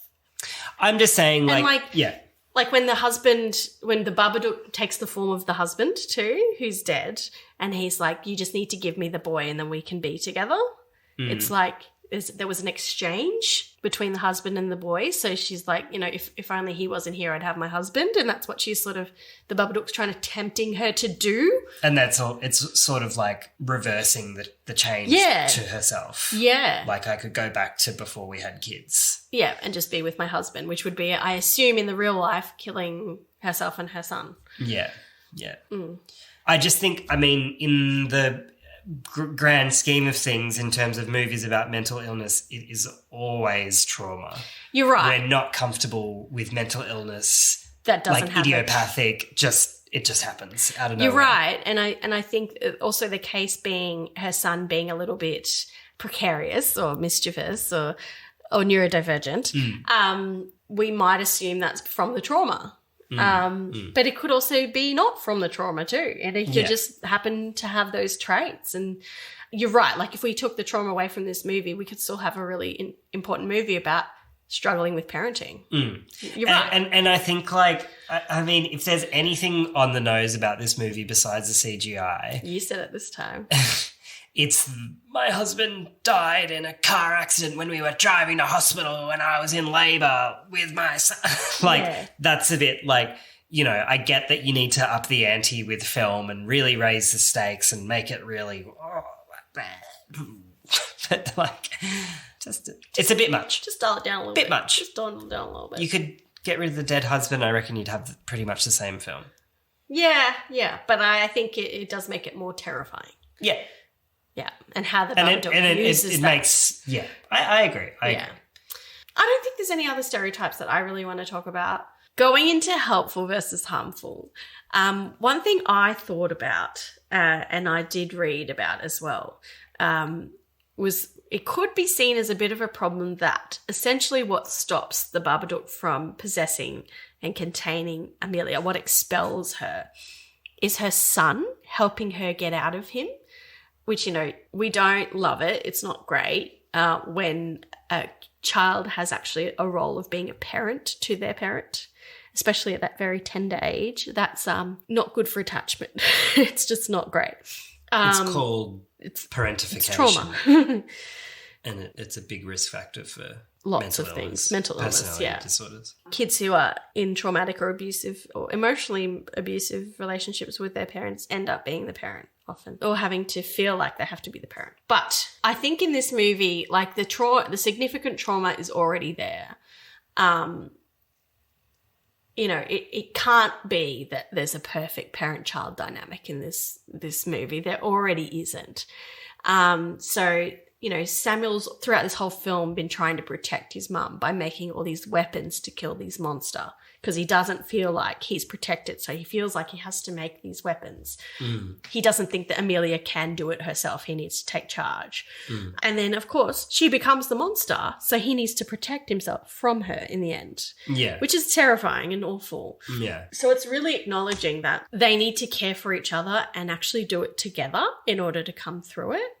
I'm just saying, like when the Babadook takes the form of the husband too, who's dead, and he's like, you just need to give me the boy and then we can be together. It's like there was an exchange between the husband and the boy. So she's like, if only he wasn't here, I'd have my husband. And that's what she's the Babadook's trying to tempting her to do. And that's all. It's sort of like reversing the change to herself. Yeah. Like I could go back to before we had kids. Yeah, and just be with my husband, which would be, I assume in the real life, killing herself and her son. Yeah, yeah. I just think, in the grand scheme of things, in terms of movies about mental illness, it is always trauma. You're right. We're not comfortable with mental illness. That doesn't happen. Idiopathic, it just happens out of nowhere. You're right. And I think also the case being her son being a little bit precarious or mischievous or neurodivergent, we might assume that's from the trauma. But it could also be not from the trauma too. And it could just happen to have those traits. And you're right. Like if we took the trauma away from this movie, we could still have a really important movie about struggling with parenting. You're right. And I think if there's anything on the nose about this movie besides the CGI. You said it this time. It's my husband died in a car accident when we were driving to hospital when I was in labour with my son. That's a bit I get that you need to up the ante with film and really raise the stakes and make it really but it's a bit much. Just dial it down a little bit. Much. Just dial it down a little bit. You could get rid of the dead husband. I reckon you'd have pretty much the same film. Yeah. But I think it does make it more terrifying. Yeah. Yeah, and how the Babadook uses it that. makes, I agree. I agree. I don't think there's any other stereotypes that I really want to talk about. Going into helpful versus harmful, one thing I thought about, and I did read about as well, was it could be seen as a bit of a problem that essentially what stops the Babadook from possessing and containing Amelia, what expels her, is her son helping her get out of him. Which, we don't love it. It's not great when a child has actually a role of being a parent to their parent, especially at that very tender age. That's not good for attachment. It's just not great. It's called parentification. It's trauma. And it's a big risk factor for lots of things. Mental illness, disorders. Kids who are in traumatic or abusive or emotionally abusive relationships with their parents end up being the parent often, or having to feel like they have to be the parent. But I think in this movie, the significant trauma is already there. It can't be that there's a perfect parent-child dynamic in this movie. There already isn't. Samuel's throughout this whole film been trying to protect his mum by making all these weapons to kill these monster because he doesn't feel like he's protected. So he feels like he has to make these weapons. He doesn't think that Amelia can do it herself. He needs to take charge. And then, of course, she becomes the monster. So he needs to protect himself from her in the end. Yeah. Which is terrifying and awful. Yeah. So it's really acknowledging that they need to care for each other and actually do it together in order to come through it.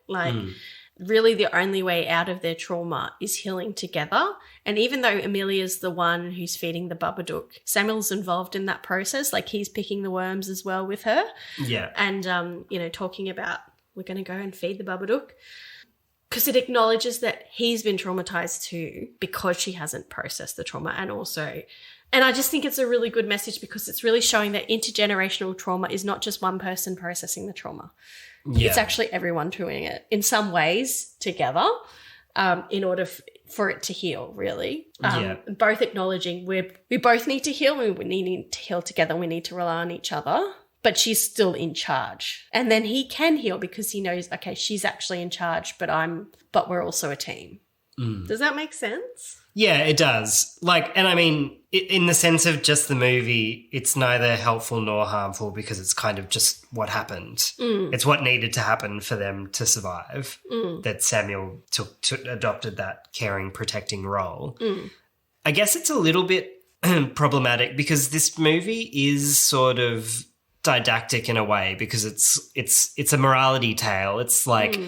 Really the only way out of their trauma is healing together. And even though Amelia's the one who's feeding the Babadook, Samuel's involved in that process. He's picking the worms as well with her. Yeah. And, talking about we're going to go and feed the Babadook. Because it acknowledges that he's been traumatized too because she hasn't processed the trauma. And I just think it's a really good message because it's really showing that intergenerational trauma is not just one person processing the trauma. Yeah. It's actually everyone doing it in some ways together in order for it to heal, really. Yeah. Both acknowledging we both need to heal. We need to heal together. We need to rely on each other. But she's still in charge. And then he can heal because he knows, okay, she's actually in charge, but we're also a team. Does that make sense? Yeah, it does. Like, and I mean, in the sense of just the movie, it's neither helpful nor harmful because it's kind of just what happened. It's what needed to happen for them to survive, that Samuel adopted that caring, protecting role. I guess it's a little bit problematic because this movie is sort of didactic in a way because it's a morality tale. It's like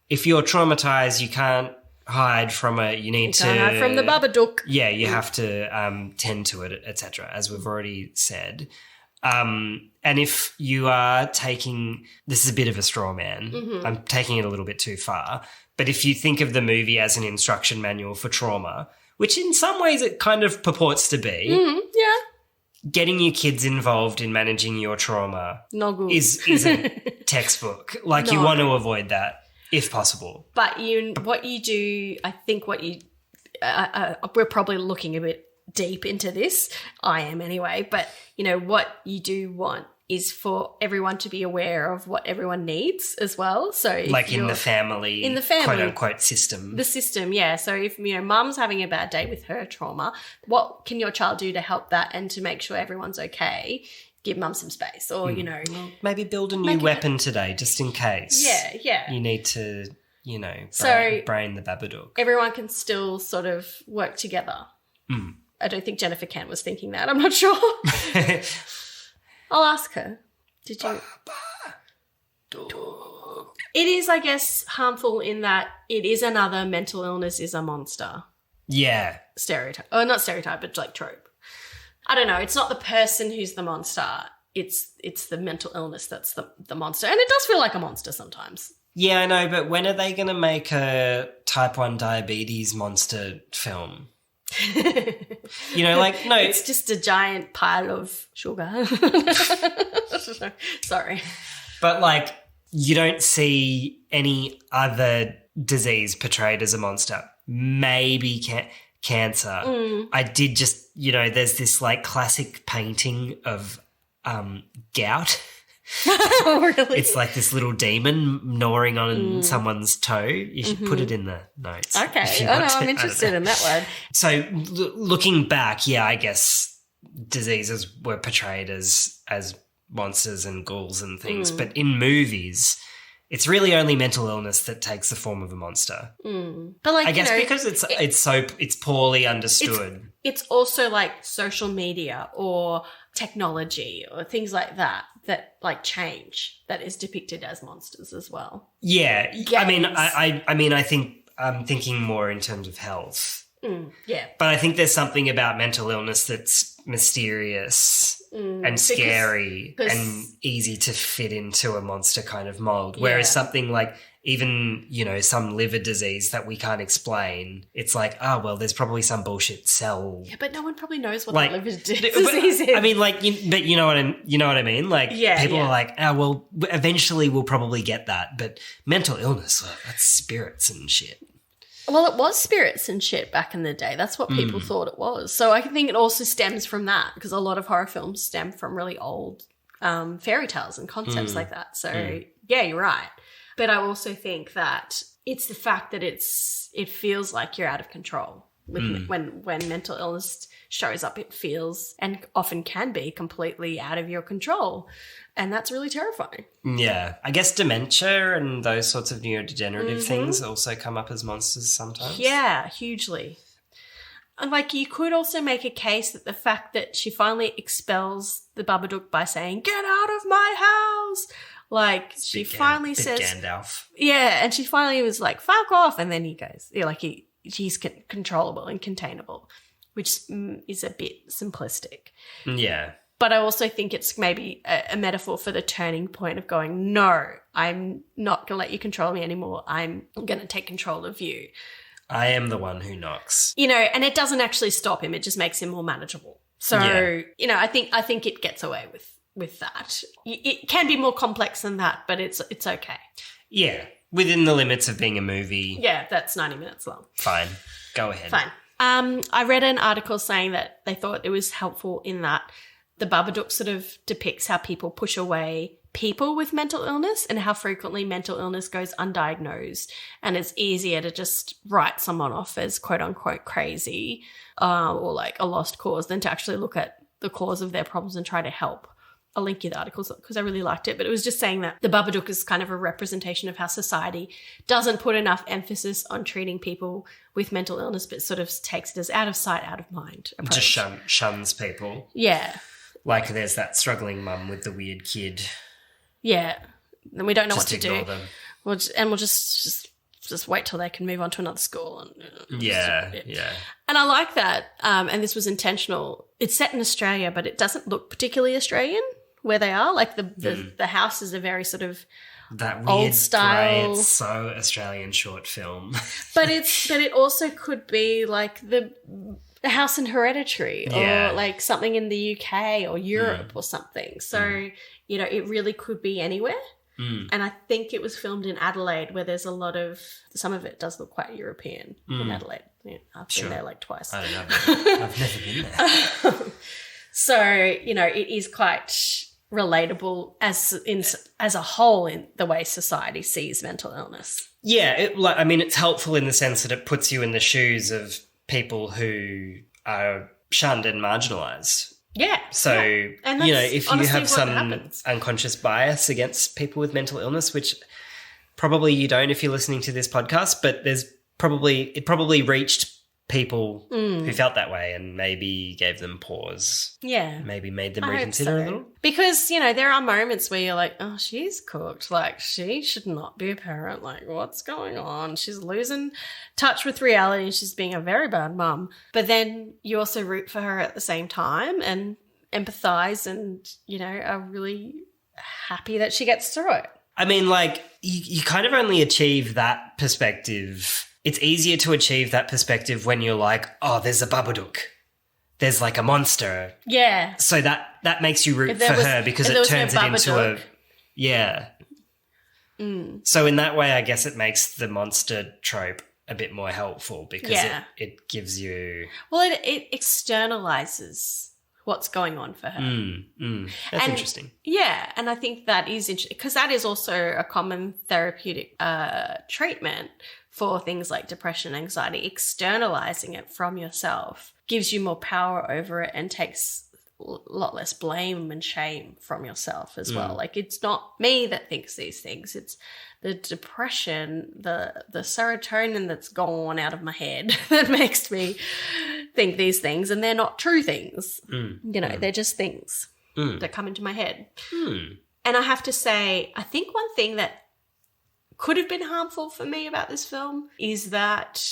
if you're traumatized, you can't hide from it. You need to hide from the Babadook. Yeah, you have to tend to it, etc. As we've already said. And if you are taking this is a bit of a straw man. I'm taking it a little bit too far. But if you think of the movie as an instruction manual for trauma, which in some ways it kind of purports to be, getting your kids involved in managing your trauma isn't textbook. Like you want to avoid that if possible. But what you do, I think we're probably looking a bit deep into this. I am anyway. But, what you do want is for everyone to be aware of what everyone needs as well. So like in the family, quote unquote system. The system, yeah. So if, mum's having a bad day with her trauma, what can your child do to help that and to make sure everyone's okay? Give mum some space or, Well, maybe build a new weapon today just in case. Yeah. You need to, brain the Babadook. Everyone can still sort of work together. I don't think Jennifer Kent was thinking that. I'm not sure. I'll ask her. Did you? It is, I guess, harmful in that it is another mental illness is a monster. Yeah. Stereotype. Oh, not stereotype, but like trope. I don't know. It's not the person who's the monster. It's the mental illness that's the monster. And it does feel like a monster sometimes. Yeah, I know, but when are they going to make a type 1 diabetes monster film? No. It's just a giant pile of sugar. Sorry. But, you don't see any other disease portrayed as a monster. Maybe cancer. I did just, there's this, classic painting of gout. Oh, really? It's like this little demon gnawing on someone's toe. You should put it in the notes. Okay. I'm interested in that one. So looking back, yeah, I guess diseases were portrayed as monsters and ghouls and things. But in movies, it's really only mental illness that takes the form of a monster. But I guess because it's poorly understood. It's also like social media or technology or things like that change that is depicted as monsters as well. Yeah. Games. I think I'm thinking more in terms of health. Yeah. But I think there's something about mental illness that's mysterious and scary and easy to fit into a monster kind of mold. Whereas something like even, some liver disease that we can't explain, it's like, there's probably some bullshit cell. Yeah, but no one probably knows what the liver disease is. I mean, but you know what I mean? Like, people are like, eventually we'll probably get that. But mental illness, that's spirits and shit. Well, it was spirits and shit back in the day. That's what people thought it was. So I think it also stems from that because a lot of horror films stem from really old fairy tales and concepts like that. So, yeah, you're right. But I also think that it's the fact that it feels like you're out of control. When mental illness shows up, it feels and often can be completely out of your control. And that's really terrifying. Yeah. I guess dementia and those sorts of neurodegenerative things also come up as monsters sometimes. Yeah, hugely. And you could also make a case that the fact that she finally expels the Babadook by saying, "Get out of my house!" She finally says... Gandalf. Yeah, and she finally was like, "Fuck off!" And then he goes, he's controllable and containable, which is a bit simplistic. Yeah. But I also think it's maybe a metaphor for the turning point of going, no, I'm not going to let you control me anymore. I'm going to take control of you. I am the one who knocks. And it doesn't actually stop him. It just makes him more manageable. So, I think it gets away with that. It can be more complex than that, but it's okay. Yeah. Within the limits of being a movie. Yeah, that's 90 minutes long. Fine. Go ahead. Fine. I read an article saying that they thought it was helpful in that the Babadook sort of depicts how people push away people with mental illness and how frequently mental illness goes undiagnosed, and it's easier to just write someone off as quote unquote crazy or like a lost cause than to actually look at the cause of their problems and try to help. I'll link you the articles because I really liked it, but it was just saying that the Babadook is kind of a representation of how society doesn't put enough emphasis on treating people with mental illness, but sort of takes it as out of sight, out of mind approach. Just shuns people. Yeah. Like there's that struggling mum with the weird kid. Yeah. And we don't know Just what to do. them. We'll just wait till they can move on to another school. And, Yeah. And I like that. And this was intentional. It's set in Australia, but it doesn't look particularly Australian where they are. Like the houses are very sort of that weird old style. Grey, so Australian short film. But it also could be like the house in Hereditary or like something in the UK or Europe or something. So, it really could be anywhere. And I think it was filmed in Adelaide where there's a lot of, some of it does look quite European in Adelaide. Yeah, I've been there like twice. I don't know. I've never been there. So, it is quite relatable as a whole in the way society sees mental illness. Yeah, it's helpful in the sense that it puts you in the shoes of people who are shunned and marginalised. Yeah. So, And if you have some happens. unconscious bias against people with mental illness, which probably you don't if you're listening to this podcast, but it probably reached people who felt that way and maybe gave them pause. Yeah. Maybe made them I reconsider hope so. a little. Because, there are moments where you're like, oh, she's cooked. Like, she should not be a parent. Like, what's going on? She's losing touch with reality and she's being a very bad mum. But then you also root for her at the same time and empathise and, are really happy that she gets through it. I mean, like, you kind of only achieve that perspective. It's easier to achieve that perspective when you're like, oh, there's a Babadook. There's like a monster. Yeah. So that makes you root for her because it turns it into a... Yeah. So in that way, I guess it makes the monster trope a bit more helpful because it gives you... Well, it externalizes what's going on for her. That's interesting. Yeah, and I think that is interesting because that is also a common therapeutic treatment for things like depression, anxiety. Externalizing it from yourself gives you more power over it and takes a lot less blame and shame from yourself as well. Like, it's not me that thinks these things. It's the depression, the serotonin that's gone out of my head that makes me think these things, and they're not true things. They're just things that come into my head. And I have to say, I think one thing that could have been harmful for me about this film is that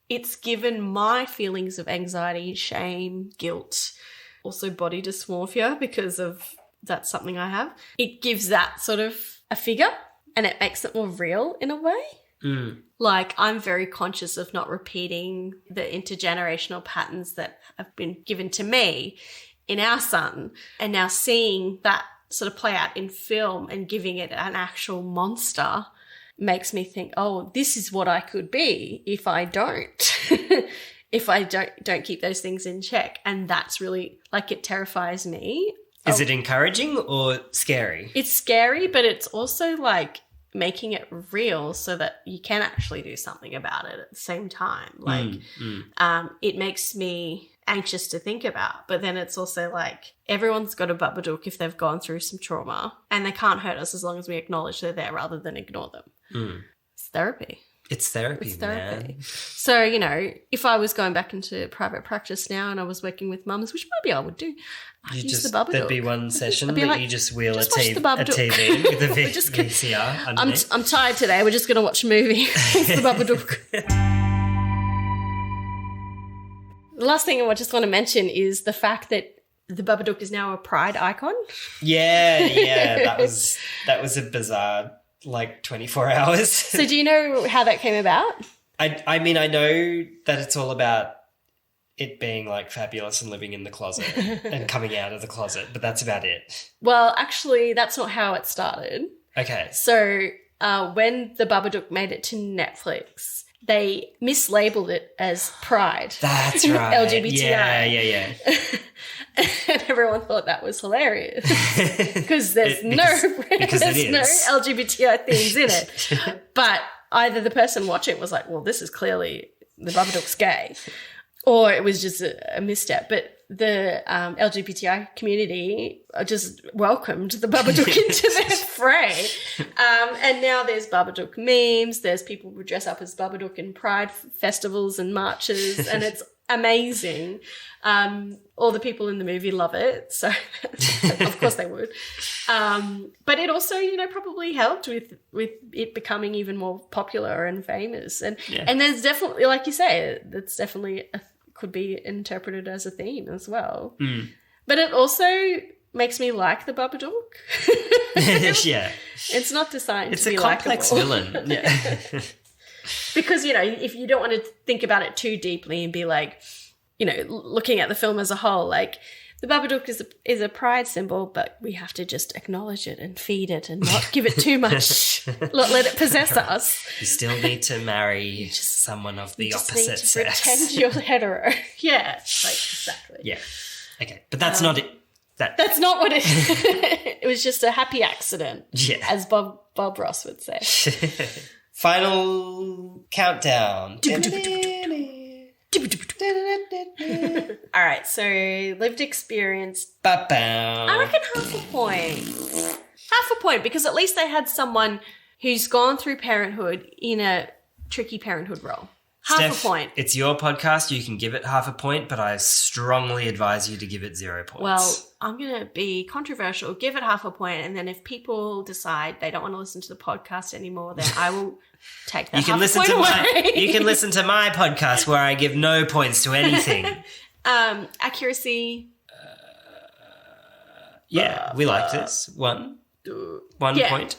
it's given my feelings of anxiety, shame, guilt, also body dysmorphia, because of that's something I have. It gives that sort of a figure and it makes it more real in a way. Like, I'm very conscious of not repeating the intergenerational patterns that have been given to me in our son, and now seeing that sort of play out in film and giving it an actual monster makes me think, oh, this is what I could be if I don't. If I don't keep those things in check. And that's really, like, it terrifies me. Is it encouraging or scary? It's scary, but it's also like making it real so that you can actually do something about it at the same time. Like, it makes me anxious to think about, but then it's also like everyone's got a Babadook if they've gone through some trauma, and they can't hurt us as long as we acknowledge they're there rather than ignore them. It's therapy. It's therapy, man. So, if I was going back into private practice now and I was working with mums, which maybe I would do, I'd use the Babadook. There'd be one session be that like, you just wheel just a TV with a VCR underneath. I'm tired today. We're just going to watch a movie. It's the Babadook. The last thing I just want to mention is the fact that the Babadook is now a pride icon. Yeah. That was a bizarre, 24 hours. So do you know how that came about? I mean, I know that it's all about it being fabulous and living in the closet and coming out of the closet, but that's about it. Well, actually, that's not how it started. Okay. So when the Babadook made it to Netflix, they mislabeled it as Pride. That's right. LGBTI. Yeah. And everyone thought that was hilarious because there's no LGBTI themes in it. But either the person watching it was like, well, this is clearly the Babadook's gay, or it was just a misstep. But the LGBTI community just welcomed the Babadook into their fray. And now there's Babadook memes. There's people who dress up as Babadook in Pride festivals and marches, and it's amazing. All the people in the movie love it, so of course they would. But it also, probably helped with it becoming even more popular and famous. And there's definitely, like you say, that's definitely could be interpreted as a theme as well. But it also makes me like the Babadook. Yeah, it's not designed to be likable. It's a complex villain. Yeah. Because, if you don't want to think about it too deeply and be like, looking at the film as a whole, like the Babadook is a pride symbol, but we have to just acknowledge it and feed it and not give it too much. Let it possess us. You still need to marry someone of the opposite sex. Pretend you're hetero. Yeah, exactly. Yeah. Okay, but that's not it. That's not what it it was just a happy accident, as Bob Ross would say. Final countdown. All right, so lived experience. I reckon half a point. Half a point, because at least they had someone who's gone through parenthood in a tricky parenthood role. Half a point. It's your podcast. You can give it half a point, but I strongly advise you to give it 0 points. Well, I'm going to be controversial, give it half a point, and then if people decide they don't want to listen to the podcast anymore, then I will take that You can listen to my podcast where I give no points to anything. Accuracy. We like this. One point.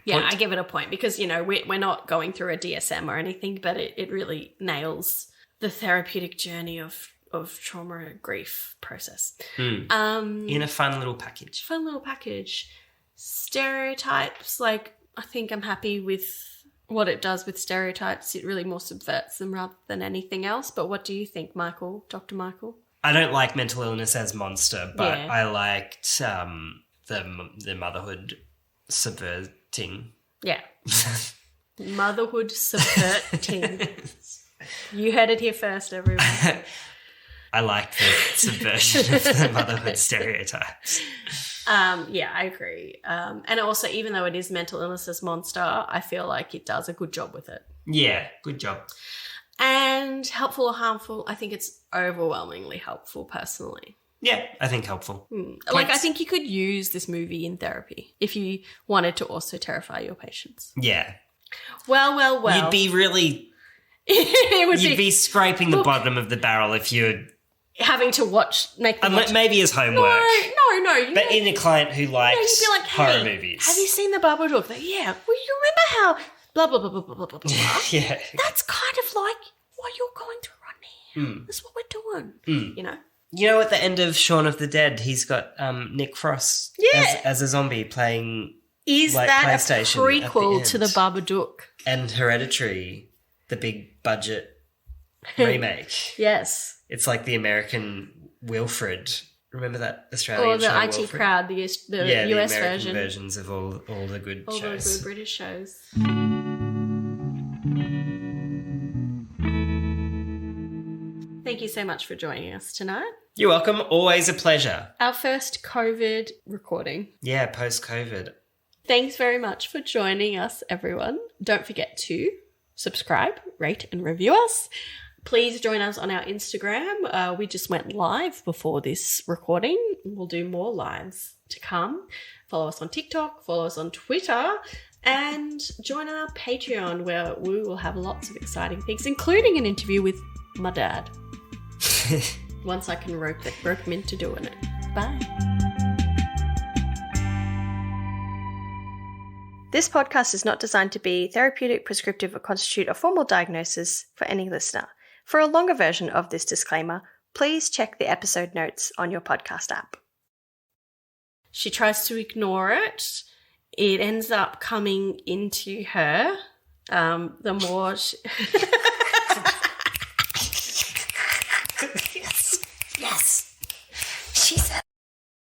Yeah, I give it a point because, we're not going through a DSM or anything, but it really nails the therapeutic journey of trauma and grief process. In a fun little package. Stereotypes, I think I'm happy with what it does with stereotypes. It really more subverts them rather than anything else. But what do you think, Michael, Dr. Michael? I don't like mental illness as monster, but I liked the motherhood subverting. Yeah. Motherhood subverting. You heard it here first, everyone. I liked the subversion of the motherhood stereotypes. I agree. And also, even though it is mental illness as monster, I feel like it does a good job with it. Yeah, good job. And helpful or harmful, I think it's overwhelmingly helpful personally. Yeah, I think helpful. I think you could use this movie in therapy if you wanted to also terrify your patients. Yeah. Well. You'd be really... You'd be scraping the bottom of the barrel if you're... having to make them watch. Maybe as homework. No. But in a client who likes you'd be like, horror movies. Have you seen the Babadook? Well, you remember how blah, blah, blah, blah, blah, blah, blah. Yeah. That's kind of like what you're going through right now. That's what we're doing, You know, at the end of Shaun of the Dead, he's got Nick Frost as a zombie playing that PlayStation a prequel to the Babadook? And Hereditary, the big budget remake. Yes. It's like the American Wilfred. Remember that Australian show? Or the IT Wilfred? Crowd, the US the American version. Versions of all the good shows. All the good British shows. Thank you so much for joining us tonight. You're welcome. Always a pleasure. Our first COVID recording. Yeah, post-COVID. Thanks very much for joining us, everyone. Don't forget to subscribe, rate and review us. Please join us on our Instagram. We just went live before this recording. We'll do more lives to come. Follow us on TikTok, follow us on Twitter, and join our Patreon where we will have lots of exciting things, including an interview with my dad. Once I can rope him into doing it. Bye. This podcast is not designed to be therapeutic, prescriptive, or constitute a formal diagnosis for any listener. For a longer version of this disclaimer, please check the episode notes on your podcast app. She tries to ignore it. It ends up coming into her, the more